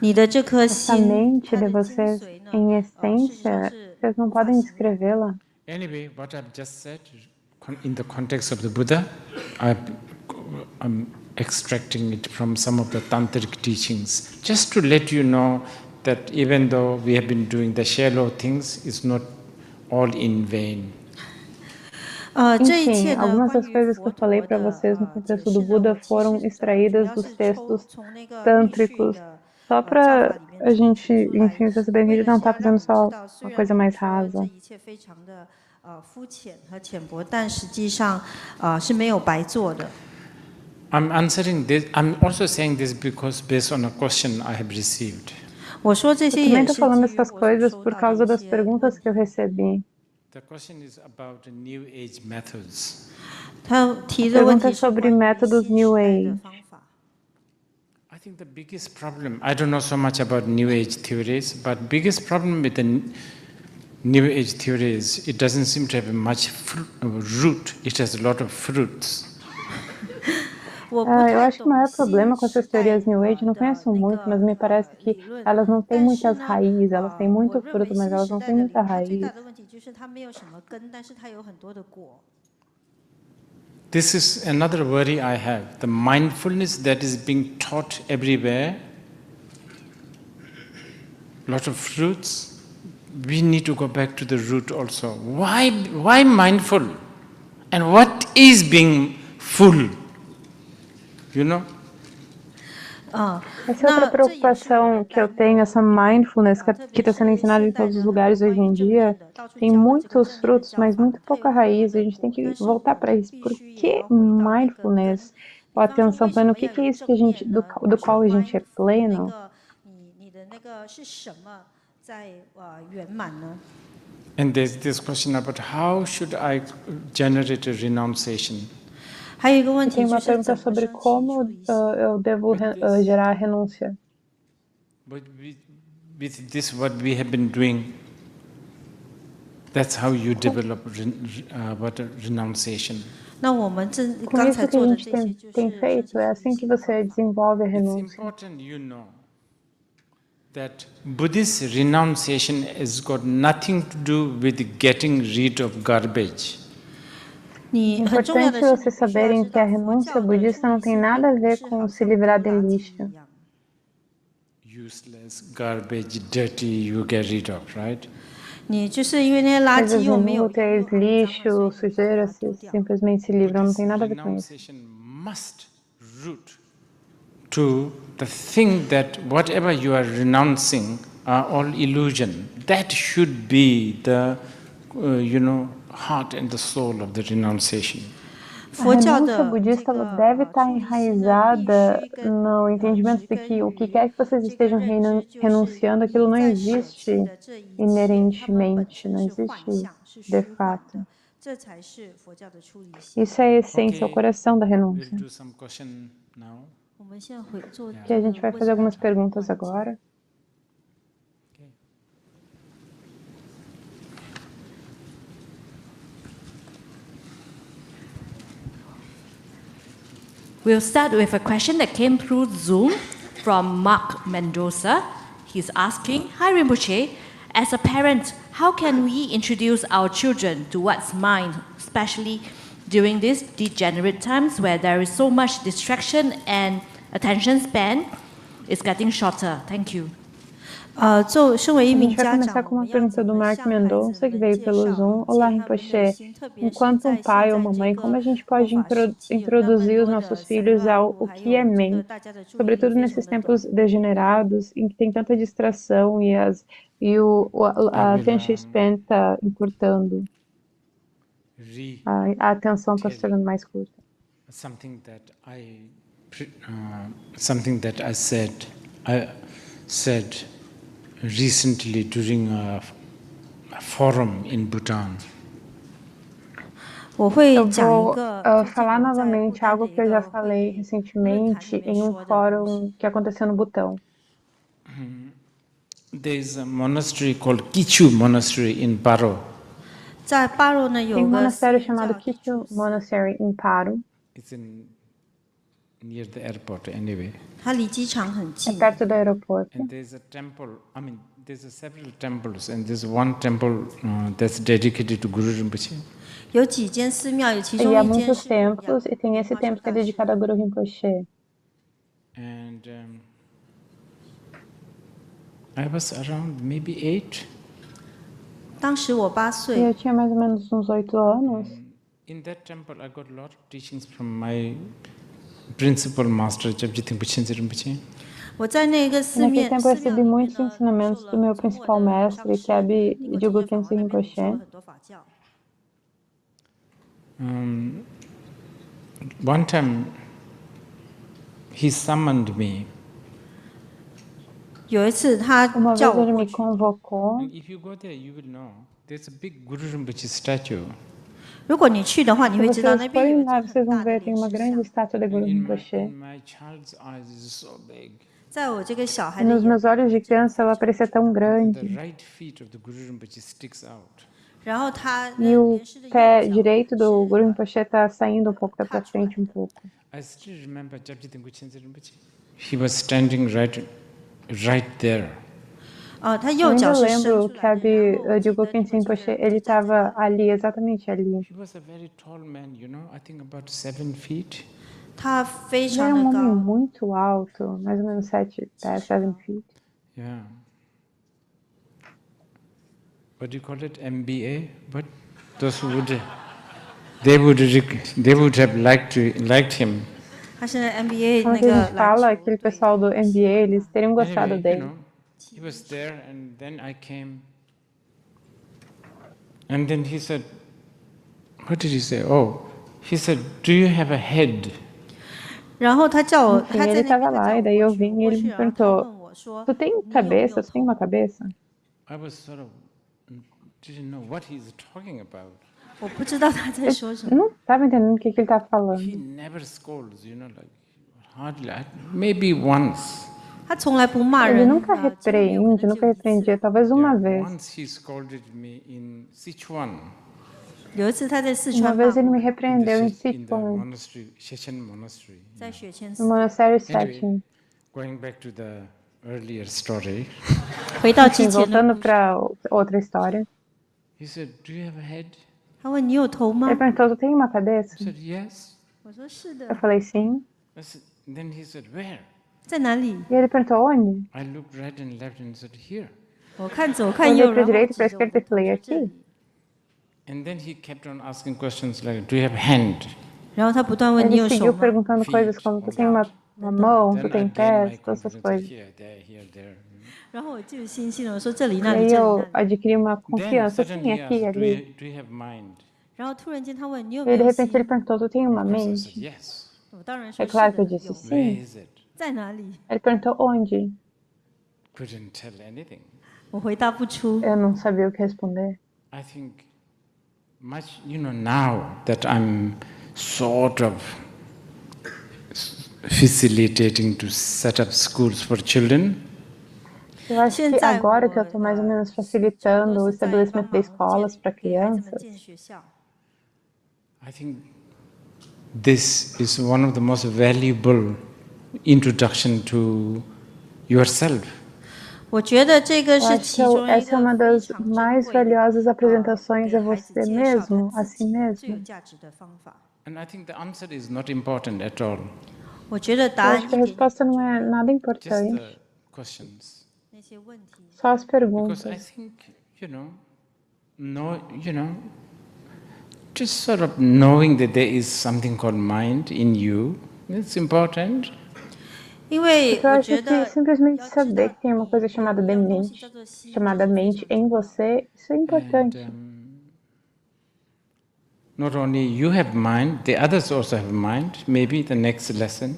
你的这颗 Essa 心， mente 它 de 的精 vocês, 髓呢， em 事实上 essência, 是 vocês não 无法 podem 形容。 descrevê-la. Anyway, what I've just said, in the context of the Buddha, I'm extracting it from some of the tantric teachings, just to let you know that even though we have been doing the shallow things, it's not all in vain. 这一 Enfim, 切呢， algumas 关 das 于 coisas que 佛 eu 陀 falei para 的 vocês no 解 contexto 释 do 呢， Buda 我其 foram 实主 extraídas 要 dos 是 textos 从那个密续 tântricos, 的 só 教法 para 里面 a 抽取 gente, 出来， enfim, perceber que a 为 gente 的 não 是 está 要让 fazendo 你知 só 道，虽 uma 然 coisa 我们 mais 说这 rasa. 一切非常的肤浅和浅薄，但实际上是没有白做的。 I'm answering this, I'm also saying this because based on a question I have received. 我说这 Eu 些 também 也 estou 是 falando 基于 essas 我所 coisas 收 por 到的 causa 一 das 些 perguntas que eu 问题。 recebi. The question is about the New Age methods. 他提 A 的问 pergunta 题 é 是 sobre 关于 métodos 新 New 时代的 Age. 方法。 I think the biggest problem, I don't know so much about New Age theories, but biggest problem with the New Age theories, it doesn't seem to have much root, it has a lot of fruits. 我不 Eu 太 acho que o maior 懂新 problema com 时 essas 代 teorias New Age, eu não 的 conheço 那 muito, mas 个 me parece que 理论， elas não têm 但是 muitas 呢， raízes, elas têm 我 muito 认 fruto, 为 mas 新 elas 时 não 代 têm 的理 muita 论，它最大 raiz. 的问题就是它没有什么根，但是它有很多的果。 This is another worry I have, the mindfulness that is being taught everywhere, lot of fruits. We need to go back to the root also. Why mindful? And what is being full? You know? Essa é outra preocupação que eu tenho, essa mindfulness que está sendo ensinada em todos os lugares hoje em dia, tem muitos frutos, mas muito pouca raiz. A gente tem que voltar para isso. Por que mindfulness? Ou atenção plena, o que é isso que a gente, do qual a gente é pleno? 你的那个是什么在圆满呢？ And there's this question about how should I generate a renunciation? 还有一个问题 Tem 就 uma 是 pergunta 怎么 sobre 升起 como 出离心？ eu devo gerar a renúncia. But with this, what we have been doing, that's how you develop renunciation. 那我们 Com 刚 isso 才 que a 做的 gente 这些就 tem 是升 feito, 起 é 出离 assim que 心。 você desenvolve a It's renúncia. important you know that Buddhist renunciation has got nothing to do with getting rid of garbage. 你 É 很重要 importante 的是，你 vocês 必须要 saberem 知 que a 道佛 renúncia 教的 budista 出 não 离 tem 心 nada a 并不 ver 是 com 好 se 像 livrar 丢 de 垃圾 lixo. 一样。 Useless, garbage, dirty, you get rid of, right? 你就是因为那些垃圾 Coisas 又没有用又 inúteis, 很脏了，所以 lixo, 你会把 sujeira, 它 se 丢掉。 simplesmente se livram, não Buddhist tem nada a ver com isso. renunciation must root to the thing that whatever you are renouncing are all illusion. That should be the, heart and the soul of the renunciation. A 佛教 renúncia 的 budista 这 ela 个 deve estar 出离心呢，必 enraizada 须跟 no entendimento 植 de 根 que o que 于 quer que vocês 这个 estejam 认知，就是 renunciando, 你 aquilo não 在舍弃 existe 的这一切，它们本 inerentemente, 身 não 是幻 existe 象，是 de 虚幻 fato. 的，这才是佛教的出离心。 Isso é a essência, é o Okay, coração da we'll renúncia. do some question now. 我们现在会做 Que a gente vai fazer algumas perguntas agora. We'll start with a question that came through Zoom from Mark Mendoza. He's asking, Hi Rinpoche, as a parent, how can we introduce our children to what's mind, especially during these degenerate times where there is so much distraction and attention span is getting shorter? Thank you. 身为一 A 名 gente vai 家长， começar com 我 uma 们要 pergunta 怎 do 么 Mark 向孩子 Mendonça, que 们 veio 介 pelo 绍 Zoom. 借 Olá, 他们的 Rinpoche. 心，特别是 Enquanto 在 um 现 pai 在 ou 这 mamãe, 个 como a gente 末 pode 法时期，有那么 introduzir os 多的 nossos 散 filhos 乱 ao 物， o 还 que é 有这个 mente, 大家的注意力 sobretudo 非常 nesses 的短。 tempos degenerados, em que tem tanta distração e a attention span está encurtando, a atenção está se tornando mais curta. Something that I said recently during a forum in Bhutan. 我会 Eu 讲一 vou 个 falar novamente algo que eu já falei 会 recentemente 论坛里面 em um 说的东西。 fórum que aconteceu no Butão. There is a monastery called Kichu Monastery in Paro. 在巴罗呢 Tem 有 um 个 monastério 寺院 chamado 叫 Kichu Monastery em Paro, It's near the airport anyway. 它离机场很 é 近。 perto do aeroporto. And there's a temple, there's several temples, and there's one temple that's dedicated to Guru Rinpoche. 有几间寺庙，有其中 E há 一间 muitos 是供养 templos, e tem 莲 esse 花 templo 生 que é 大师。 dedicado a Guru Rinpoche. And I was around maybe 8. 当时我8 E 岁， eu tinha mais ou menos uns 8 anos. In that temple, I got a lot of teachings from my principal master, Japji Rinpoche. 我在那个 E 寺 naquele 面 tempo 寺 eu 庙 recebi 里面 muitos 呢，受 ensinamentos do 了 meu 从我 principal 的 mestre, 上 que é 师 Abi 尼果 Diogo 真言法王 Khyentse 那边听说了 Rinpoche. 很多法教。 One time, he summoned me. 有一次他 Uma 叫 vez 我 ele 过 me 去， convocou. And if you go there, you will know. There's a big Guru Rinpoche statue. 如果你去的话，你 Se 会知道 vocês 那边有 forem 一 lá, 尊 vocês 很 vão 大的 ver, tem 莲 uma 师 grande 像。 estátua de Guru Rinpoche. In my child's eyes, it's so big. 在我这个小孩 E 的 nos 眼 meus olhos de criança ela parecia tão The grande. right feet of the Guru Rinpoche sticks out. 然后他 E o 莲师的 pé 右脚 direito do 是 Guru Rinpoche está saindo um pouco, tá pra frente um pouco. I still remember Japji Rinpoche. He was standing right there. 他 Eu 右脚 ainda 是伸 lembro 出 que 来的，然 Abi 后我记 Diogo 得你 Khyentse 们这 Rinpoche, 个 ele 就站在 estava 那里。 ali, exatamente ali. He was a very tall man, I think about 7 feet. 他非 Ele era 常的 um homem 高， muito alto, mais ou menos 7 pés, 7 feet. Yeah. What do you call it? MBA? But those who would, they would have liked him. 他现在 NBA Quando 那 a 个 gente 篮 fala, 球 aquele 队 pessoal do NBA, eles teriam gostado Anyway, dele. he was there, and then I came. And then he said, what did he say? Oh, he said, do you have a head? 然后他叫我， Enfim, 他在 ele 那边 estava 他 lá, 叫 e 我 daí eu 过去， vim 我 e 过 ele 去 me 然后他 perguntou, 问我说 tu tem 你有没有 cabeça? Tu tem 头？ uma cabeça? I was sort of didn't know what he's talking about. 我不知道他在说什 Eu 么。 não estava entendendo o que ele estava He falando. never scolds, like hardly, maybe once. 他从来不骂 Ele 人 nunca 啊，几乎没有，可能 repreende, 只有 nunca 一次。 repreendia, talvez uma Yeah, vez. once he scolded me in Sichuan, 有一次他在四 Uma 川骂 vez ele 我 me， in the, repreendeu em in the Sichuan, monastery, Sessão monastery. 在雪谦 no 寺。 monastério Anyway, Setting. going back to the earlier story, 回到之 Enfim, 前的 voltando 故事， para outra história. he said, do you have a head? 他问你有头吗 Ele？perguntou, tu tem uma cabeça? I said, yes. 我说是 Eu 的， falei, sim. Then he said, where? 在哪里？ E ele perguntou, onde? I looked right and left and said, here. 我看左看 Olhei 右， para 然后 direita, 指 para 着我 esquerda 的 e 头 falei, 说这 aqui. 里。 And then he kept on asking questions like, do you have a hand? 然后他不断问你 Ele 有手 seguiu 吗？ perguntando Feet, coisas como, tu tem uma mão, tu Then I tem gained my pés, todas essas confidence. coisas. Here, there, here, there. 然后我就有信心了，我说这里 E 那里 aí 这里 eu 那里。 adquiri uma Then confiança, sim, suddenly he aqui, asked, ali. do you have mind? 然后突然间他问你有 E 没 aí, de 有 repente 心 ele？perguntou, tu tem uma Of course I said, mente? yes. 我当然说 É 是 claro que eu 的， disse 有。 Where sim. is it? 在哪里？ Ele perguntou onde? Couldn't tell anything. 我回答不出。 Eu não sabia o que responder. I think much, now that I'm sort of facilitating to set up schools for children, Eu acho que 现在 agora que eu 我 estou mais ou menos 都 facilitando o 是在帮 estabelecimento de 忙 escolas para 给孩子们 crianças, 建学校。 I think this is one of the most valuable introduction to yourself. 我觉得这个 Eu 是 acho 其 que 中一 essa é 个 uma 非 das 常珍 mais 贵的 valiosas apresentações, 给 é 孩子 você 介绍 mesmo, 他 a 自 si 己最有 mesmo. 价值的方法。 And I think the answer is not important at all. 我觉得 Eu 答案 acho 一 que a 点也不 resposta 重 não é 要， nada Just importante, the questions. 那些问题。 só as Because I perguntas. think, just sort of knowing that there is something called mind in you, it's important. 因为 Porque eu 我 acho 觉 que 得 simplesmente 要知 saber 道 que tem uma coisa 有 chamada 一样东西 mente, 叫做心， chamada 这是非 mente 常 em 重要的。 você, isso é And importante. not only you have mind, the others also have mind. Maybe the next lesson.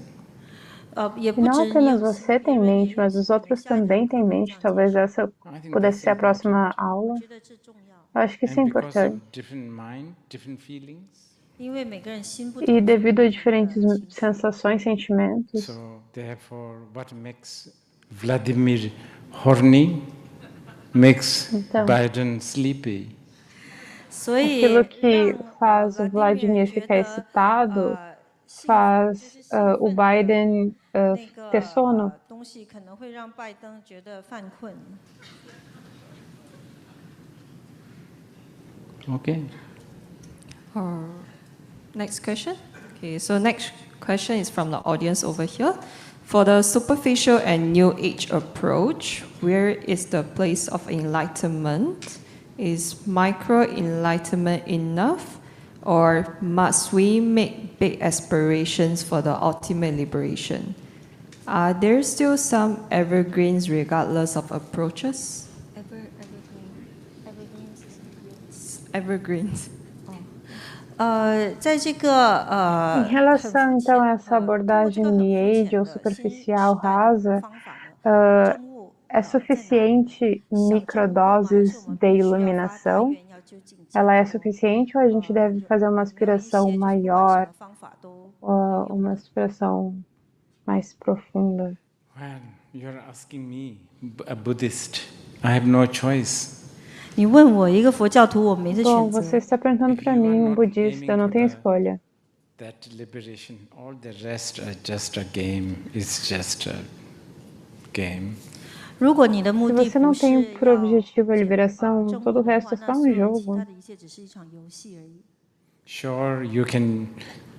也 E 不 não 止你 apenas 有 você 心，别 tem 人也 mente, 有 mas 心。 os 我们 outros 下一堂 também 课 têm 会这 mente. 样介 Talvez 绍， essa I think pudesse that's ser a próxima important. aula. 我觉得这重要， Eu acho que isso é And because of importante. different mind, different feelings, 因为每个人心不 E 同，所以 devido a 不同 diferentes 的情绪。 sensações, sentimentos, so therefore what makes Vladimir horny makes Então. Biden sleepy. 所以 aquilo que 让 faz o Vladimir 觉 ficar 得 excitado 幸福就 faz 是兴 o 奋的 Biden 那 ter 个 sono. 东西可能会让拜登觉得犯困。 Okay. Next question. Okay, so next question is from the audience over here. For the superficial and new age approach, where is the place of enlightenment? Is micro enlightenment enough? Or must we make big aspirations for the ultimate liberation? Are there still some evergreens regardless of approaches? Evergreens. 在这个 Em relação, então, a essa 通过这个 abordagem 很 New 肤 Age 浅 ou 的新 superficial, 时代的 rasa, 方法呢，真物 é 在哪里？ suficiente 小真物吗？还是 microdoses 我们 de 必须要发 iluminação? 愿要究竟解 Ela é 脱？ suficiente ou a gente deve fazer uma 有没有一 aspiração 些就是不管什 maior, 么方法都 uma aspiração mais profunda? Well, you're asking me, a Buddhist. I have no choice. 你问我一个佛教徒，我没得 Bom, 选择。 você está perguntando If para you are mim, um not budista, eu aiming não for tenho the- escolha. that liberation, all the rest are just a game. It's just a game. 如果你的目 Se 的 você 不 não 是 tem por 要 objetivo a 证 liberação, 悟 todo o 的 resto 话， é 那 só 所 um 有其 jogo. 他的一切只是一场游戏而已。 Sure, you can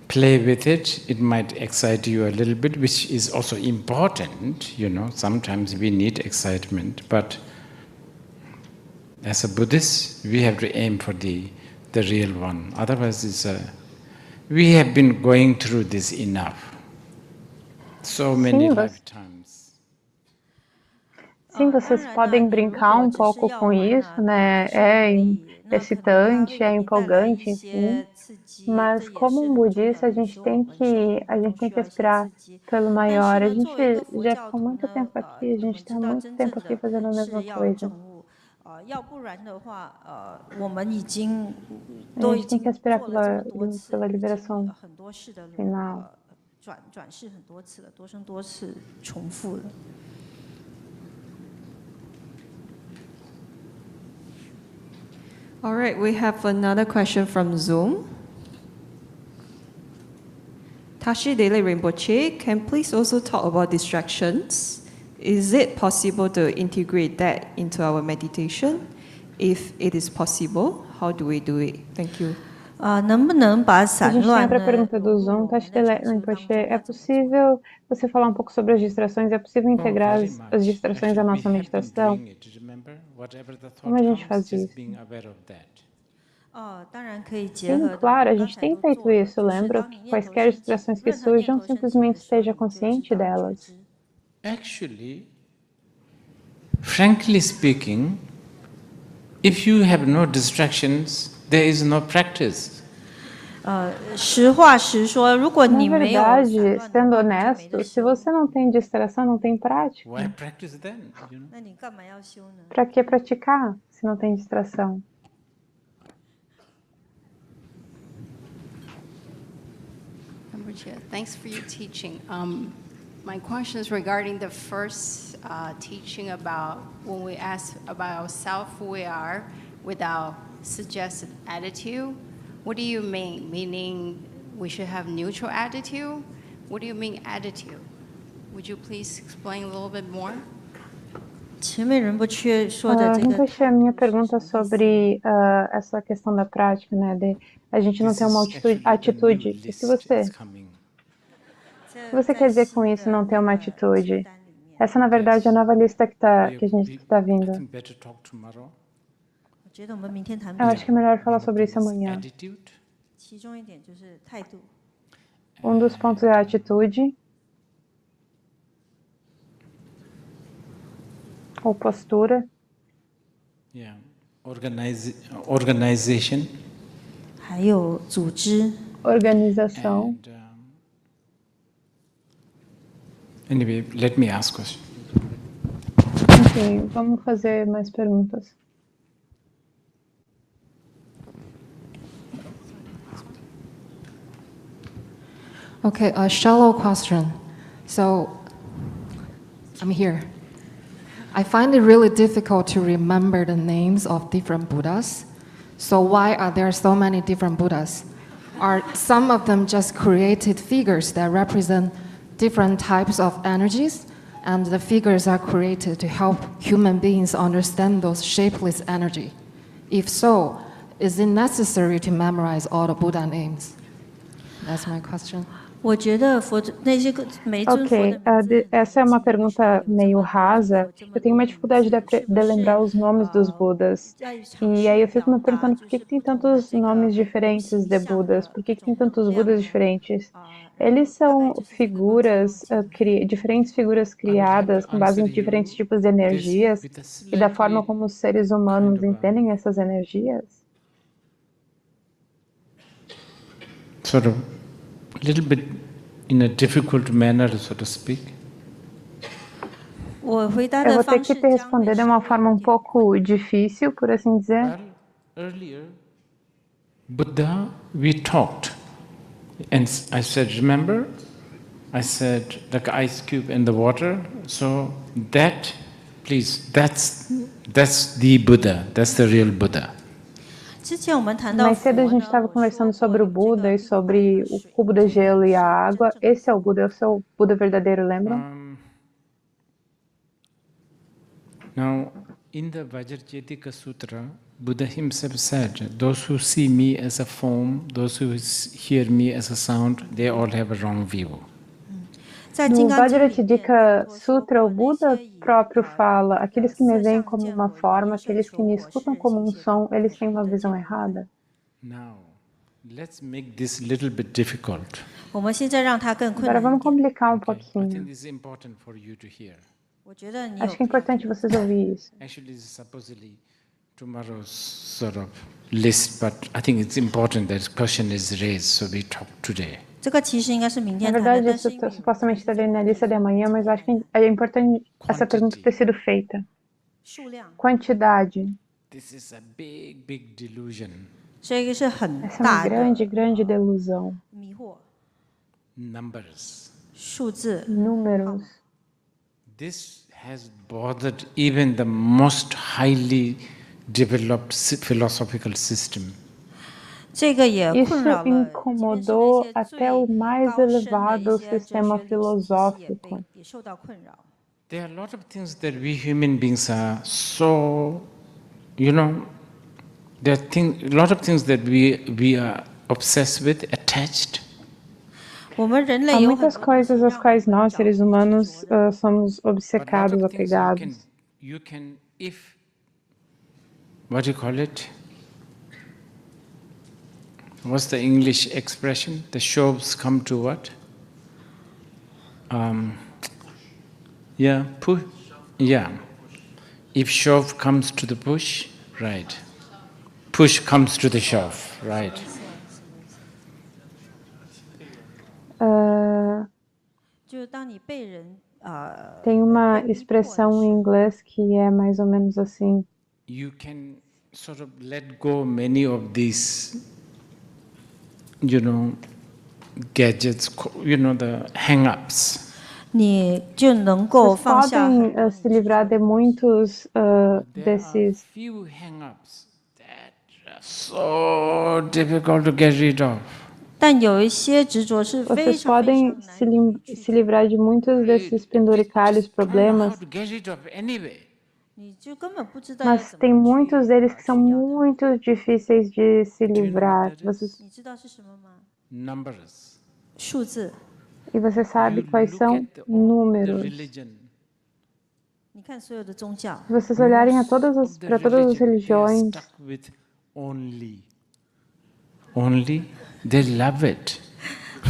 play with it. It might excite you a little bit, which is also important. Sometimes we need excitement. But as a Buddhist, we have to aim for the real one. Otherwise, we have been going through this enough. So many Sim, lifetimes. Sim, vocês podem brincar um pouco com isso, né? É excitante, é empolgante, enfim. Mas como um budista, a gente tem que aspirar pelo maior. A gente já ficou muito tempo aqui, a gente está muito tempo aqui fazendo a mesma coisa. 要不然的话，我们已经 A 都已 gente tem 经 que aspirar 做了这么多次， pela 已经 liberação 很多世的 final. 转世很多次了，多生多次重复了。 All right, we have another question from Zoom. Tashi Dele Rinpoche, can please also talk about distractions? Is it possible to integrate that into our meditation? If it is possible, how do we do it? Thank you. 能不能把 A 散 gente tem 乱 outra 呢 pergunta 融 do 入 Zoom, 我们 Tashi 的 Dele 传授当 Rinpoche. 中？ É 要怎么做？ possível você falar um pouco sobre as distrações? É possível integrar very as much. distrações à Actually, nossa we have been meditação? doing it. Remember, whatever the Como thought a gente comes, faz just isso? being aware of that. 当然可以结 Sim, 合的。 claro, a 刚 gente 才 tem 都 feito 做了， isso. 就是 Lembra 当你 que 念头 quaisquer 升起， distrações que 任何念 surjam, 头升起 simplesmente 的时候， esteja 你就知 consciente 道你觉 delas. 知。 Actually, frankly speaking, if you have no distractions, there is no practice. 实话实说，如果 Na 你没有 verdade, 散 sendo 乱的话，你就没 honesto, 得 se 修。 você não tem distração, não tem prática. Why practice then? 那你干嘛要修呢？ Para que praticar se não tem distração? Thanks for your teaching. My question is regarding the first teaching about when we ask about ourselves, who we are, without suggested attitude. What do you mean? Meaning we should have neutral attitude. What do you mean attitude? Would you please explain a little bit more? 前面仁波切说的这个 Rinpoche, a minha pergunta sobre essa questão da prática, né, de a gente não ter uma atitude. O que você quer dizer com isso, não ter uma atitude? Essa, na verdade, é a nova lista que a gente está vindo. Eu acho que é melhor falar sobre isso amanhã. Um dos pontos é a atitude. Ou postura. Organization. 还有组织。 Organização. Anyway, let me ask questions. Enfim, vamos fazer mais perguntas. Okay, a shallow question. So, I'm here. I find it really difficult to remember the names of different Buddhas. So why are there so many different Buddhas? Are some of them just created figures that represent different types of energies, and the figures are created to help human beings understand those shapeless energy? If so, is it necessary to memorize all the Buddha names? That's my question. 我觉得那些每尊佛的 essa é uma pergunta meio rasa. Eu tenho uma dificuldade de lembrar os nomes dos Budas. E aí eu fico me perguntando por que tem tantos nomes diferentes de Budas? Por que tem tantos Budas diferentes? Eles são figuras, diferentes figuras criadas com base em diferentes tipos de energias e da forma como os seres humanos entendem essas energias? Sort of a little bit in a difficult manner, so to speak. Eu vou ter que te responder de uma forma um pouco difícil, por assim dizer. Well, earlier, Buddha, we talked, and I said, remember? I said, like ice cube in the water. So that, please, that's the Buddha. That's the real Buddha. Mais cedo a gente estava conversando sobre o Buda e sobre o cubo de gelo e a água. Esse é o Buda, esse é o Buda verdadeiro, lembram? Now, in the Vajrayetika Sutra, Buddha himself said, those who see me as a form, those who hear me as a sound, they all have a wrong view. No Vajrayetika Sutra, o Buda próprio fala, aqueles que me veem como uma forma, aqueles que me escutam como um som, eles têm uma visão errada. Now, let's make this a little bit difficult. Agora vamos complicar um pouquinho. I think this is important for you to hear. Acho que é importante vocês ouvirem isso. Actually, this is supposedly tomorrow's sort of list, but I think it's important that this question is raised, so we talk today. Na verdade, isso supostamente estaria na lista de amanhã, mas acho que é importante essa pergunta ter sido feita. Quantidade. This is a big, big delusion. Essa é uma grande, grande delusão. Numbers. Números. This has bothered even the most highly developed philosophical system. Isso incomodou até o mais elevado sistema filosófico. There are a lot of things that we human beings are so, you know, there are a lot of things that we are obsessed with, attached. Há muitas coisas às quais nós, seres humanos, somos obcecados, apegados. You can, if, what do you call it? What's the English expression? The shows come to what? Yeah, push. Yeah. If shove comes to the push, right. Push comes to the shove, right. Tem uma expressão em inglês que é mais ou menos assim. You can sort of let go many of these, you know, gadgets, you know, the hang-ups. Vocês podem se livrar de muitos desses. There are few hang-ups that are so difficult to get rid of. 但有一些执着是非 Vocês 常非 podem 常 se, 难以 se livrar de muitos desses penduricalhos, Just don't know how problemas, to get rid of anyway. 你就根本不知道要 mas 怎 tem 么 muitos 去 deles que são 去掉它。 muito difíceis de se Do you know what livrar. that is? 你知道是什么吗？ Numbers. 数字， E você sabe You quais look são at all the números. religion. 你看所有的宗教， Se vocês olharem Most para of the todas as religion, they are religiões, stuck with only. Only. They love it.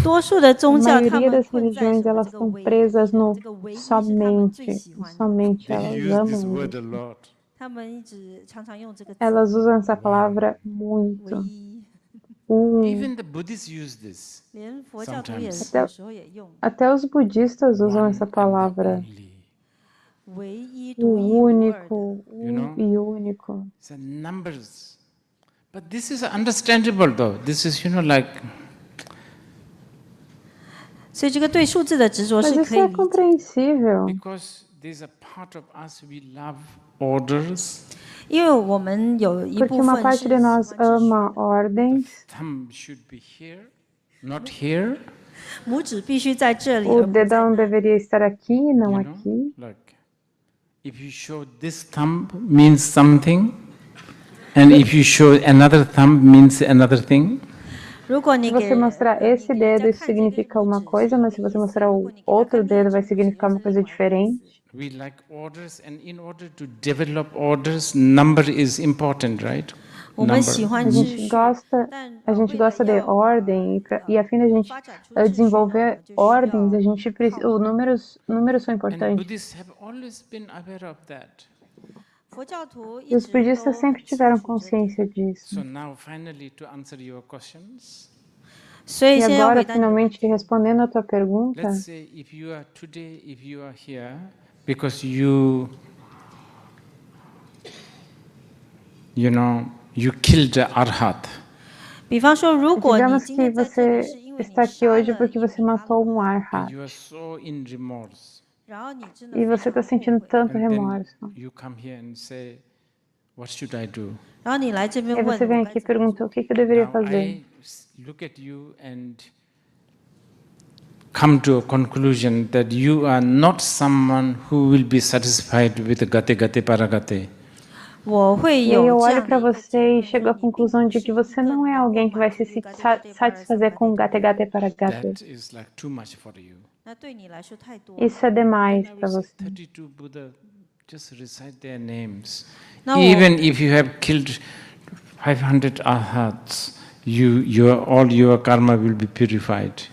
多数的宗 a 教他 maioria 们 das 困在 religiões 什么 elas 这个 estão 唯一 presas 的 no 这个唯一是他们最 somente, 喜欢的， somente They elas use this amam word a isso. lot. 他们一直常常用这个字 Elas usam essa One. palavra 唯 muito. 一， Even the Buddhists use this. 连佛教徒也 Sometimes. 有时候也用 Até os budistas usam One essa and the palavra. only. 唯一、 O 独一无二的。 único, You know? e único. It's a numbers. But this is understandable though. This is, like, 所以这个对数字的执着 Mas 是 isso 可以 é 理解， compreensível. because there's a part of us we love orders. 因为我们有一 Porque 部 uma 分 parte 是 de 喜 nós 欢秩序 ama 的， ordens. Thumb should be here, not here. 拇指必须在这里， O 而不在 dedão 那里。 deveria estar aqui, não You know, aqui. like if you show this thumb means something, and if you show another thumb means another thing. 如果 Se 你给 você mostrar 你 esse 给人 dedo, 家 isso 看这根 significa 拇 uma 指是 coisa, 一 mas 个 se 意 você 思， mostrar 如果 o 你给他 outro 看另 dedo, 一 vai 只拇指，又 significar 是 uma 另 coisa 外一个意 diferente. 思。 We like orders, and in order to develop orders, number is important, right? 我们喜 Number. 欢 A 秩 gente 序， gosta, 但 a gente 为了 gosta de 要 ordem, e a fim da gente 发展出秩序呢，我 desenvolver 们就需 ordens, a 要 gente precisa, 号码。 números são And importantes. Buddhists have always been aware of that. 佛教徒 E 一 os 直 budistas 都很 sempre 清 tiveram 楚这点， consciência disso. So now, finally, to answer your questions, 所以 E 现在要 agora, 回答你的问 finalmente, 题。 respondendo a tua pergunta, let's say if you are today, if you are here, because you killed the arhat. 比方说，如果你 digamos 今 que 天在这里 você 是因为 está 你 aqui 杀 hoje 了 porque 一 você 名阿 matou 罗 um 汉， arhat. And you are so in remorse. 然后你真的 E 非 você 常 está 后 sentindo 悔， tanto And then remorso. you come here and say, what should I do? 然后你来这 E 边 aí 问 você vem 我该 aqui e 怎么 pergunta 做 o que eu deveria Now fazer. I look at you and come to a conclusion that you are not someone who will be satisfied with gate gate paragate. 我会 E aí eu 有这 olho 样 para 的一个结 você e 论， chego 说 à 你并 conclusão 不 de 是 que 一 você 个 não é 能够 alguém que 满 vai 足 se 于 satisfazer com gate gate 的 para That gate. is like too much for you. 那对你来说太多。 Isso é demais And I para will say, você. 32 Buddha, just recite their names. 那我 Even if you have killed 500 arhats, all your karma will be purified.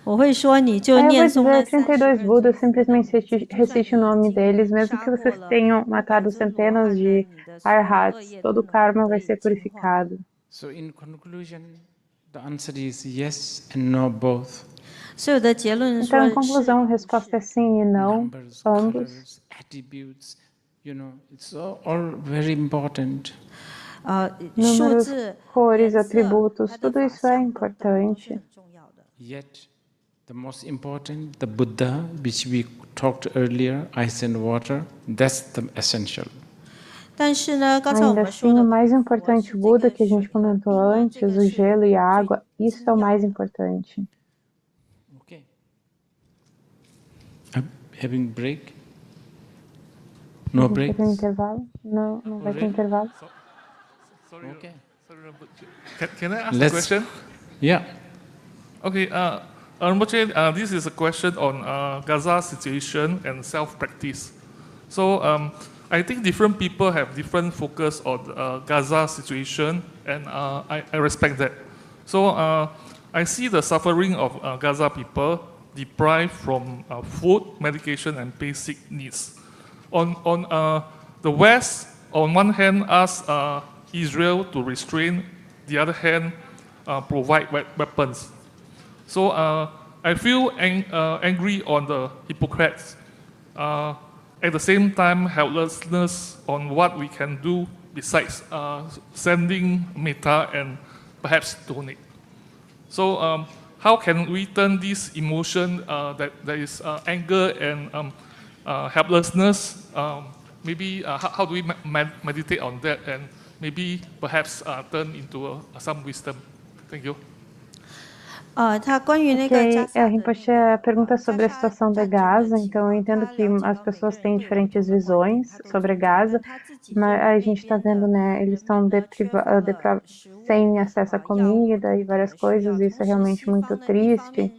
我会说，你就 Aí eu 念 vou 诵那 dizer 32 32 Budas, 尊 simplesmente 就算 recite o 你 nome 已经 deles, mesmo 杀 que 过 vocês 了 tenham 500 matado 尊罗 centenas 汉呢， de 你的所有的恶 arhats, 业都 todo o 能 karma 得 vai 以 ser 净化。 purificado. So in conclusion, the answer is yes and no both. 所有的结论 Então, em 说是 conclusão, a 与不 resposta é 是。 sim e não, Numbers, ambos. colors, attributes, it's all very important. 数 Números, 字、 cores, 颜色、 atributos, 它的 tudo 法 isso é 相等等都是 importante. 很重要的。 Yet, the most important, the Buddha, which we talked earlier, ice and water, that's the essential. 但是呢，刚才我 Ainda 们说 assim, 的 o mais 佛 importante, 是 o 这 Buda 个 que a 水 gente 和 comentou 冰呢，这 antes, 个 o 是 gelo e a 最 água, isso 精 é o 要 mais 的。 importante. Okay. Having break? No A gente break? vai ter um intervalo? Não, não vai ter Already? intervalo. Sorry, Okay. sorry, can I ask a Let's- question? Yeah. Okay, Rinpoche, this is a question on Gaza situation and self-practice. So I think different people have different focus on Gaza situation, and I respect that. So I see the suffering of Gaza people deprived from food, medication, and basic needs. On the West, on one hand, asks Israel to restrain, the other hand, provide weapons. So I feel angry on the hypocrites. At the same time, helplessness on what we can do besides sending metta and perhaps donate. So how can we turn this emotion that is anger and helplessness? Maybe how do we meditate on that and maybe perhaps turn into some wisdom? Thank you. Rinpoche, a pergunta sobre a situação de Gaza, então eu entendo que as pessoas têm diferentes visões sobre Gaza, mas a gente está vendo, né, eles estão sem acesso à comida e várias coisas, e isso é realmente muito triste.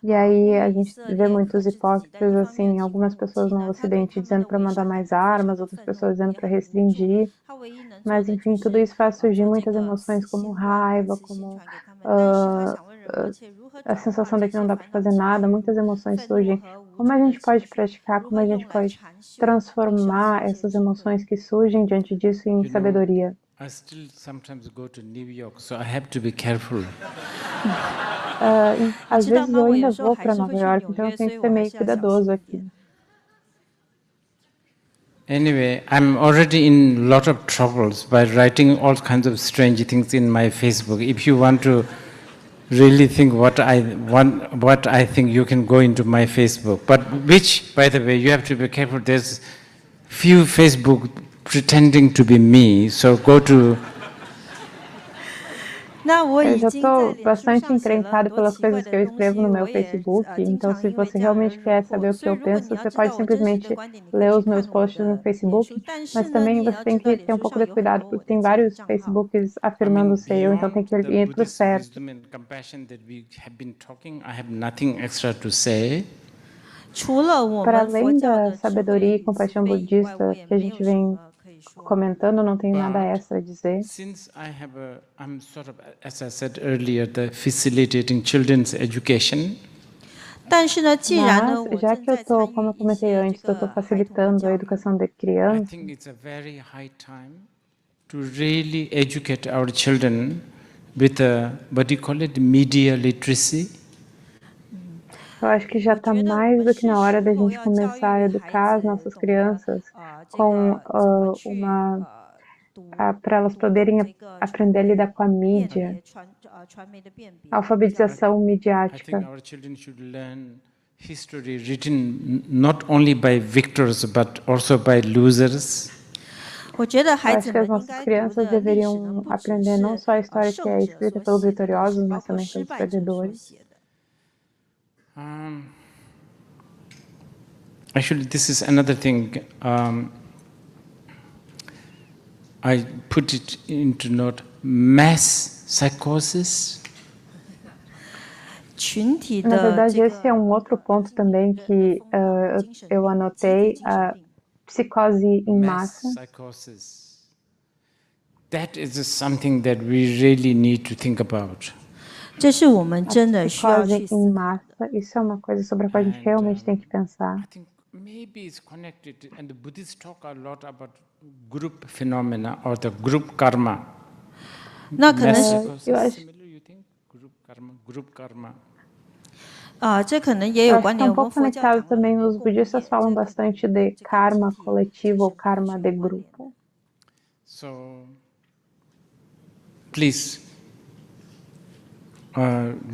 E aí a gente vê muitos hipócritas, assim, algumas pessoas no Ocidente dizendo para mandar mais armas, outras pessoas dizendo para restringir, mas enfim, tudo isso faz surgir muitas emoções como raiva, como a sensação de que não dá para fazer nada, muitas emoções surgem. Como a gente pode praticar, como a gente pode transformar essas emoções que surgem diante disso em sabedoria? I still sometimes go to New York, so I have to be careful. Às vezes eu ainda vou para Nova York, então eu tenho que ser meio cuidadoso aqui. Anyway, I'm already in a lot of troubles by writing all kinds of strange things in my Facebook. If you want to really think what I think, you can go into my Facebook. But which, by the way, you have to be careful. There's few Facebook pretending to be me, so go to. Eu já estou bastante encrencado pelas coisas que eu escrevo no meu Facebook, então se você realmente quer saber o que eu penso, você pode simplesmente ler os meus posts no Facebook, mas também você tem que ter um pouco de cuidado, porque tem vários Facebooks afirmando ser eu, então tem que ir para o certo. Para além da sabedoria e compaixão budista que a gente vem comentando, não tenho nada extra a dizer. Since I'm sort of, as I said earlier, the facilitating children's education. Mas, já que eu estou, como eu comentei antes, eu estou facilitando a educação de crianças, I think it's a very high time to really educate our children with what do you call it, media literacy. Eu acho que já está mais do que na hora da gente começar a educar as nossas crianças com para elas poderem aprender a lidar com a mídia, alfabetização midiática. I think our children should learn history written not only by victors but also by losers. Eu acho que as nossas crianças deveriam aprender não só a história que é escrita pelos vitoriosos, mas também pelos perdedores. Actually, this is another thing. I put it into note: mass psychosis. Na verdade, esse é um outro ponto também que eu anotei: a psicose em massa. That is something that we really need to think about. A psicose em massa, isso é uma coisa sobre a qual a gente realmente tem que pensar. Maybe it's connected, and the Buddhists talk a lot about group phenomena or the group karma. Eu acho group karma. Acho que é um pouco conectado também. Os budistas falam bastante de karma coletivo ou karma de grupo. So, please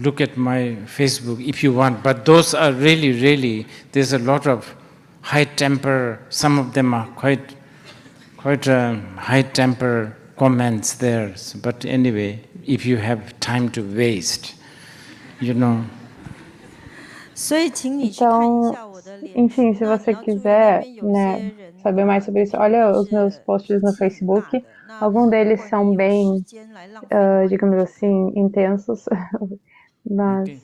look at my Facebook if you want. But those are really, there's a lot of high temper. Some of them are quite high temper comments there. But anyway, if you have time to waste, you know. Então, enfim, se você quiser, né, saber mais sobre isso, olha os meus posts no Facebook. Alguns deles são bem, digamos assim, intensos, mas...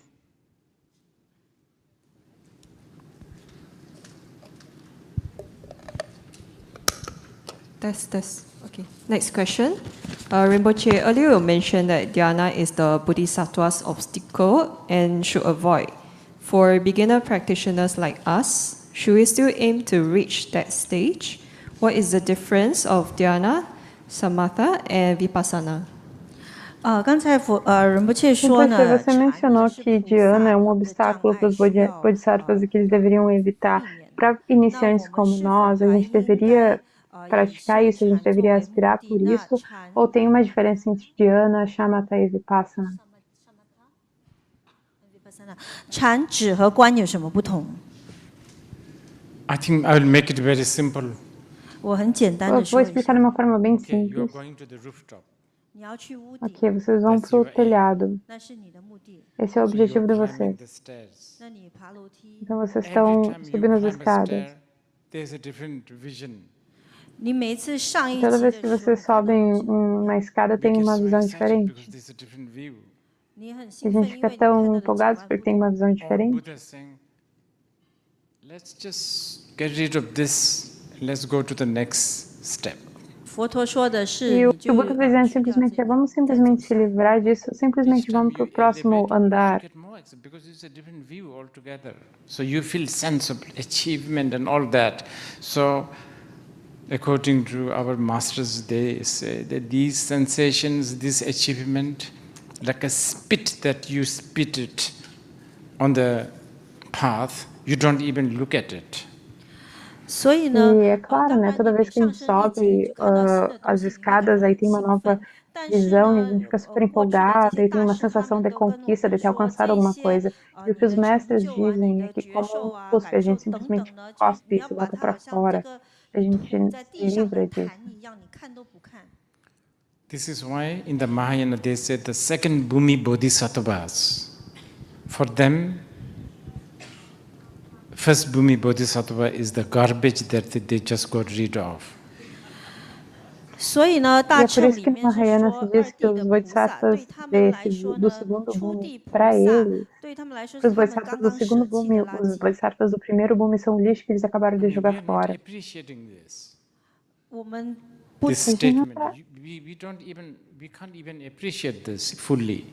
Test. Okay. Next question. Rinpoche, earlier you mentioned that dhyana is the bodhisattva's obstacle and should avoid. For beginner practitioners like us, should we still aim to reach that stage? What is the difference of dhyana, samatha, and vipassana? Você mencionou que dhyana é um obstáculo para os bodhisattvas e que eles deveriam evitar. Para iniciantes como nós, a gente deveria praticar isso, a gente deveria aspirar por isso, ou tem uma diferença entre dhyana, samatha e vipassana? I think I will make it very simple. Eu vou explicar de uma forma bem simples. You're going to the rooftop. Ok, vocês vão para o telhado. Esse é o objetivo de vocês. Então vocês estão subindo as escadas. Toda vez que vocês sobem uma escada, tem uma visão diferente. E a gente fica tão empolgados porque tem uma visão diferente. Let's just get rid of this. Let's go to the next step. E o que o Buda está dizendo simplesmente é: vamos simplesmente se livrar disso, simplesmente vamos para o próximo andar. So you feel sense of achievement and all that. So according to our masters, they say that these sensations, this achievement, like a spit that you spit it on the path, you don't even look at it. E é claro, né? Toda vez que a gente sobe as escadas, aí tem uma nova visão e a gente fica super empolgada e tem uma sensação de conquista, de ter alcançado alguma coisa. E o que os mestres dizem é que, como um cuspe, a gente simplesmente cospe isso, bota para fora. A gente se livra disso. This is why in the Mahayana they said the second Bhumi Bodhisattvas. For them, first Bhumi Bodhisattva is the garbage that they just got rid of. E é por isso que no Mahayana se diz que os bodhisattvas do segundo Bhumi, para eles, os bodhisattvas do segundo Bhumi, os bodhisattvas do primeiro Bhumi são lixo que eles acabaram de jogar fora. This statement, we can't even appreciate this fully.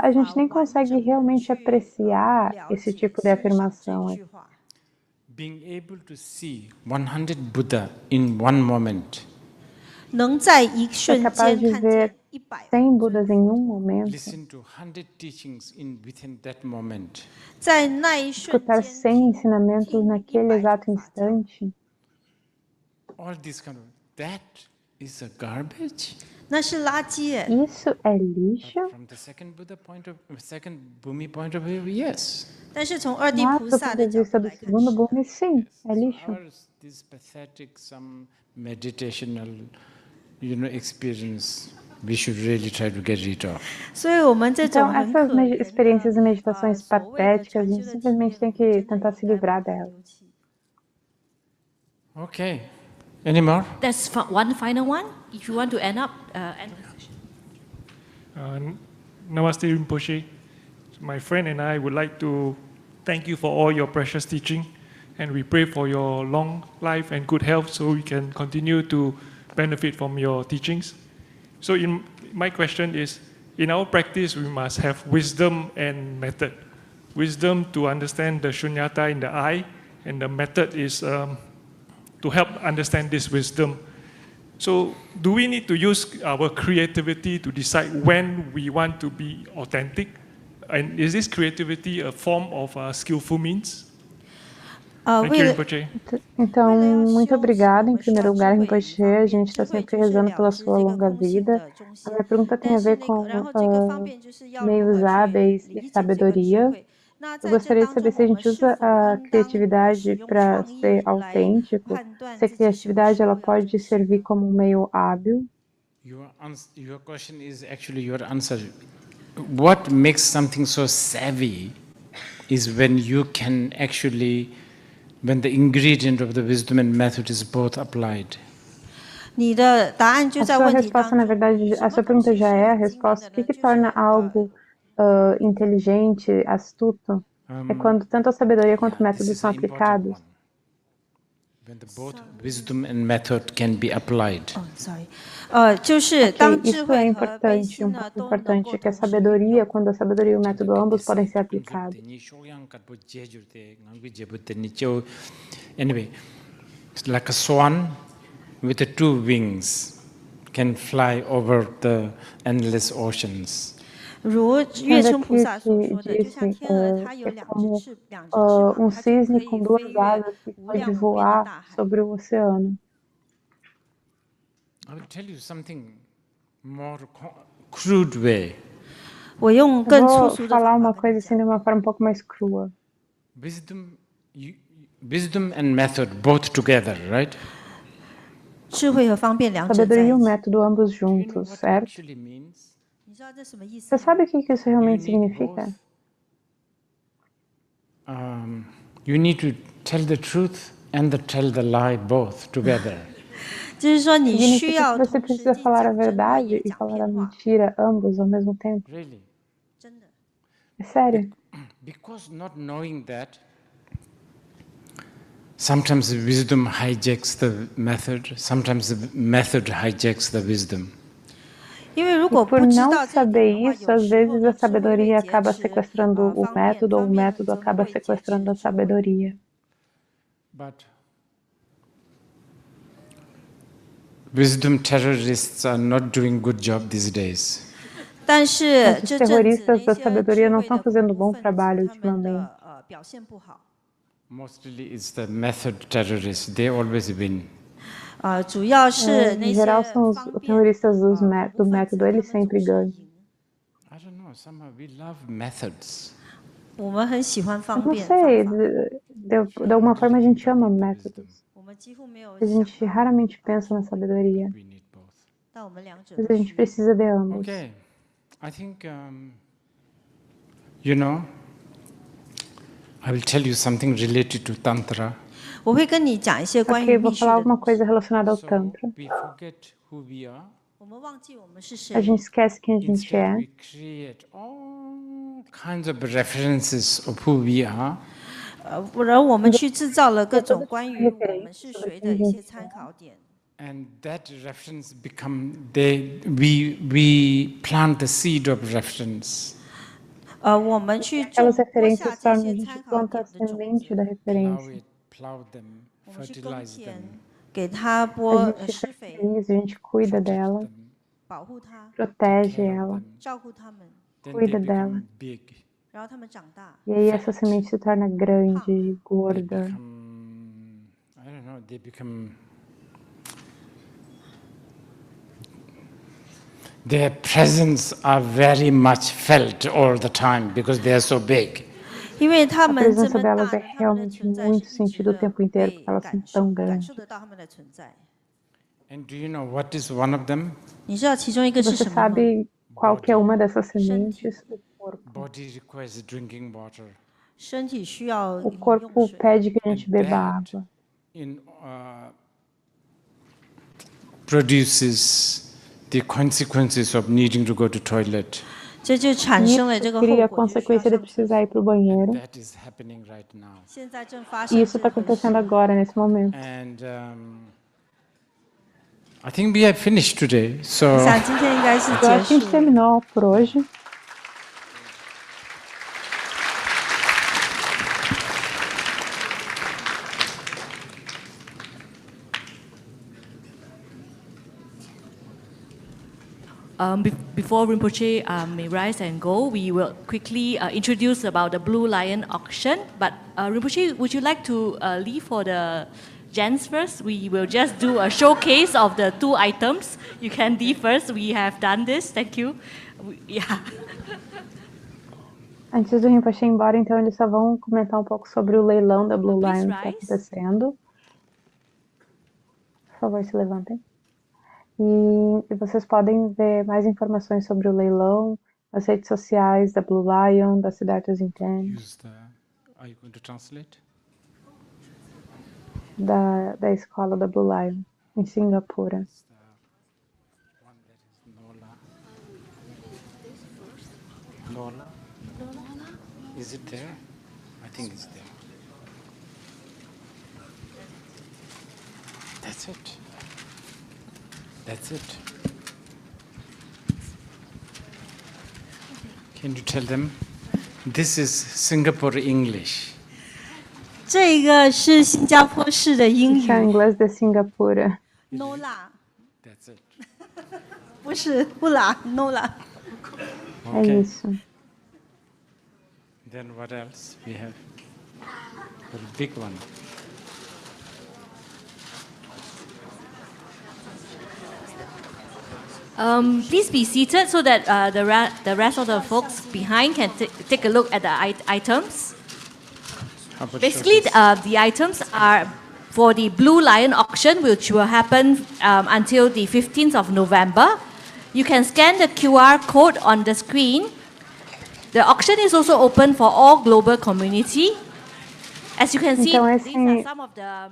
A gente nem consegue realmente apreciar esse tipo de afirmação. Being able to see 100 Buddha in one moment. É capaz de ver 100 Budas em um momento. Listen to 100 teachings within that moment. Escutar 100 ensinamentos naquele exato instante. All this kind of, that is a garbage. Isso é lixo? From the second Bhumi point of view, yes. Mas do ponto de vista do segundo Bhumi, sim, é lixo. This pathetic, some meditational, experience, we should really try to get rid of. Então, essas experiências e meditações patéticas, a gente simplesmente tem que tentar se livrar delas. Okay. Any more? That's one final one. If you want to end up, Namaste Rinpoche. My friend and I would like to thank you for all your precious teaching, and we pray for your long life and good health so we can continue to benefit from your teachings. So my question is, in our practice, we must have wisdom and method. Wisdom to understand the shunyata in the eye, and the method is to help understand this wisdom. So do we need to use our creativity to decide when we want to be authentic? And is this creativity a form of skillful means? Thank you, Rinpoche. Então, muito obrigada. Em primeiro lugar, Rinpoche, a gente está sempre rezando pela sua longa vida. A minha pergunta tem a ver com meios hábeis e sabedoria. Eu gostaria de saber se a gente usa a criatividade para ser autêntico, se a criatividade ela pode servir como um meio hábil. Your question is actually your answer. What makes something so savvy is when you can actually, when the ingredient of the wisdom and method is both applied. A sua resposta, na verdade, a sua pergunta já é a resposta. O que torna algo inteligente, astuto, é quando tanto a sabedoria quanto o método são aplicados. When both wisdom and method can be applied. Isso é importante, um ponto importante, que a sabedoria, quando a sabedoria e o método ambos podem ser aplicados. Anyway, it's like a swan with the two wings can fly over the endless oceans. É como cisne com duas asas que pode voar sobre o oceano. I will tell you something more crude way. Eu vou falar uma coisa assim de uma forma um pouco mais crua. Wisdom and method both together, right? 智慧和方便两者在 Sabedoria 一 e o 起。 método ambos You know juntos, what certo? actually means? 你知道这什么意思 Você 吗？ sabe o que isso You realmente need significa? both. You need to tell the truth and tell the lie both together. 就是说你需 Significa 要 que você 同时 precisa 既 falar a 讲真话也 verdade e 讲 falar a 骗话， mentira, ambos ao mesmo tempo. Really. 真的。 É sério. Because not knowing that, sometimes wisdom hijacks the method, sometimes the method hijacks the wisdom. 因为如 E 果 por 不知 não 道这一点 saber 的话， isso, 有 às 时候 vezes a 呢，智慧会 sabedoria 劫 acaba 持 sequestrando o 方便， método, ou 方 o 便 método 则 acaba 会劫持 sequestrando a 智慧。 sabedoria. But wisdom terrorists are not doing good job these days. 但是 Mas os 这阵子 terroristas 那 da 些 sabedoria 智 não 慧 estão 的 fazendo 恐怖 bom 分子， trabalho 他们 ultimamente. 的表现不好。 Mostly it's the method terrorists, they always win. 主要是 Em 那 geral, 些 são os 方便 terroristas 恐 do 怖分 método, 子，他 eles 们 sempre 总是 ganham. 赢。 I don't know, somehow we love methods. 我们很喜欢 Eu 方 não 便方 sei, 法， de alguma forma a gente ama métodos. 我们几乎没有 A 想 gente 到， raramente pensa na sabedoria, We need both. 但我们两者 mas 都 a gente 需要。 precisa de ambos. Okay, I think, you know, I will tell you something related to Tantra. 我会跟你讲一些关于 Ok, 密 vou 续 falar 的 alguma 东 coisa 西。 relacionada ao So Tantra. we forget who we are. 我们忘记我们是 A 谁， gente esquece quem a gente Instead, é. we create all kinds of references of who we are. 然后我们去制造了各种 todas 关 as 于我们 referências 是 sobre 谁 quem 的 a 一些 gente 参 é. 考点。 And that reference become we plant the seed of reference, 我们去种 Aquelas 播 referências 下这 tornam a 些 gente 参考 planta a 点的种 semente 子， da plow referência. plow them, 我们去耕 fertilize 田 them,，给它 A 播 gente 施肥， fertiliza, a gente cuida protect dela, them, 保护它， take protege care of ela, them. 照顾它们， Then they cuida dela. become big. 然后它们长大， E aí essa Fat. semente se torna grande, They gorda. become, I don't know, they become, their presence are very much felt all the time because they are so big. 因为它 A 们这 presença 么大 delas 呢 é 它们的 realmente 存在 muito 是一直 sentido o 的 tempo inteiro, 被 porque elas 感 são 受 tão 感 grandes. 受得到它们的存在。 And do you know what is one of them? 你知道其中一个是 Você 什么吗？ sabe qual que é uma dessas Senti. sementes? O corpo. Body requires drinking water. 身体需要 O 饮用 corpo 水， pede que a And gente beba that água. Produces the consequences of needing to go to toilet. 这就产 E 生了 isso 这个 cria 后 a 果，就是需要 consequência de 上厕 precisar 所 ir。para o banheiro. That is happening right now. 现在正发 E 生 isso 这 está 回 acontecendo 事。 agora, nesse momento. And I think we have finished today. 我 So 想今天应该是 Eu 结 acho que a gente 束。 terminou por hoje. Before Rinpoche may rise and go, we will quickly introduce about the Blue Lion auction. But Rinpoche, would you like to leave for the gents first? We will just do a showcase of the two items. You can leave first. We have done this. Thank you. Yeah. Antes do Rinpoche ir embora, então eles só vão comentar um pouco sobre o leilão da Blue Please Lion que está rise. acontecendo. Por favor, se levantem. E vocês podem ver mais informações sobre o leilão nas redes sociais da Blue Lion, da Siddhartha's Intent, use the. Are you going to translate? da escola da Blue Lion, em Singapura. It's the one that is Nola. Nola. Is it there? I think it's there. That's it. That's it. Can you tell them? This is Singapore English. 这个是新加坡式的英 Isso é o 语 inglês de Singapura. ，Nola， That's it. 不是不啦，Nola。 É Okay. isso. Then what else we have? The big one. Please be seated so that the rest of the folks behind can take a look at the items. How about Basically, showcase? the items are for the Blue Lion auction, which will happen until the 15th of November. You can scan the QR code on the screen. The auction is also open for all global community. As you can see, Então, these are some of the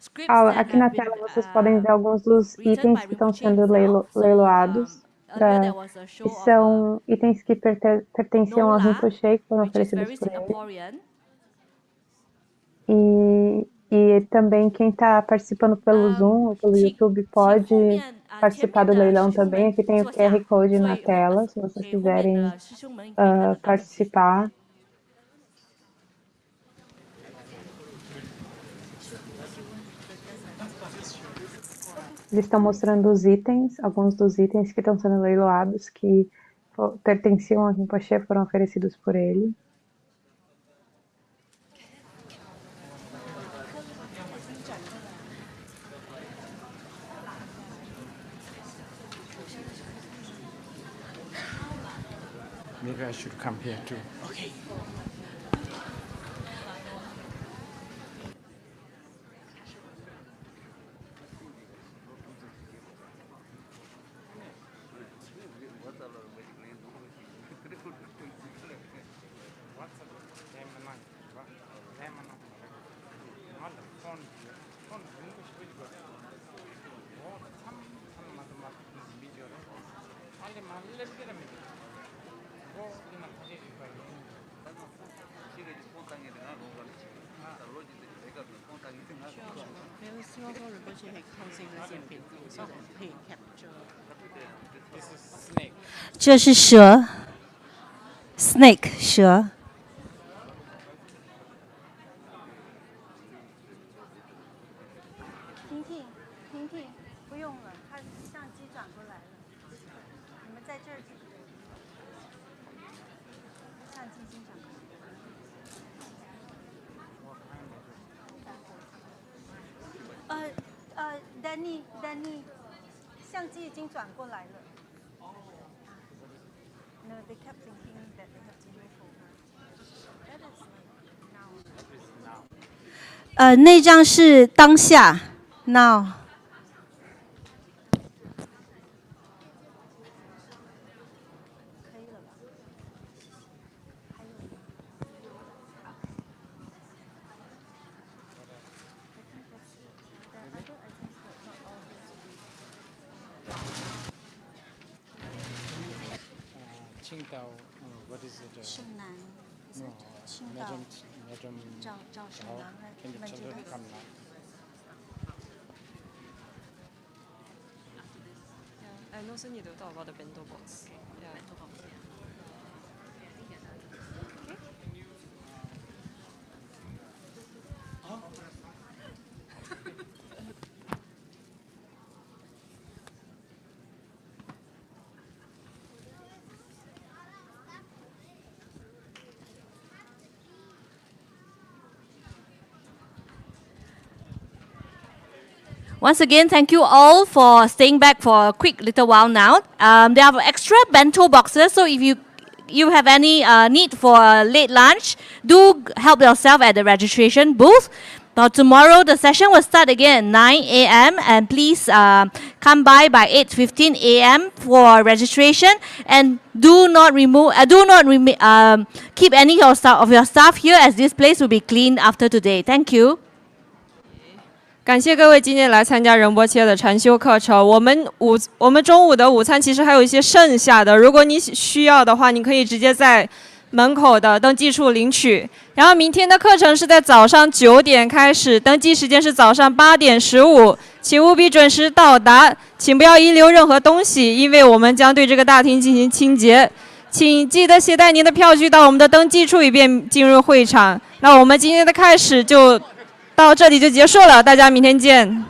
scripts that aqui na have been tela vocês podem ver alguns dos written itens by que estão Rinpoche sendo himself. leiloados, Earlier there was a show que of são itens que pertenciam a NOLA, Rinpoche, que foram which is oferecidos very por ele. Singaporean. E também quem está participando pelo Zoom ou pelo YouTube pode participar do leilão também. Aqui tem o QR Code na tela, se vocês quiserem participar. Eles estão mostrando os itens, alguns dos itens que estão sendo leiloados, que pertenciam a Rinpoche, foram oferecidos por ele. Maybe I should come here too. Okay. Snake. 这是蛇 ，snake 蛇。婷婷，不用了，它相机转过来了，你们在这儿。相机已经转过来了。Danny，相机已经转过来了。No, they kept thinking that they have to move over. 那张是当下 ，now。可以了吧？还有。青岛 what is it? 盛南 No, 青岛 Madam 赵盛南 can you tell her to come now? Yeah, and also need to talk about the bento box. Yeah. Once again, thank you all for staying back for a quick little while now. There are extra bento boxes, so if you have any need for a late lunch, do help yourself at the registration booth. Now tomorrow the session will start again at 9 a.m. and please come by 8:15 a.m. for registration, and do not keep any of your stuff here, as this place will be cleaned after today. Thank you. 感谢各位今天来参加仁波切的禅修课程。我们中午的午餐其实还有一些剩下的，如果你需要的话，你可以直接在门口的登记处领取。然后明天的课程是在早上9点开始，登记时间是早上8点15，请务必准时到达，请不要遗留任何东西，因为我们将对这个大厅进行清洁。请记得携带您的票据到我们的登记处，以便进入会场。那我们今天的开始就到这里就结束了，大家明天见。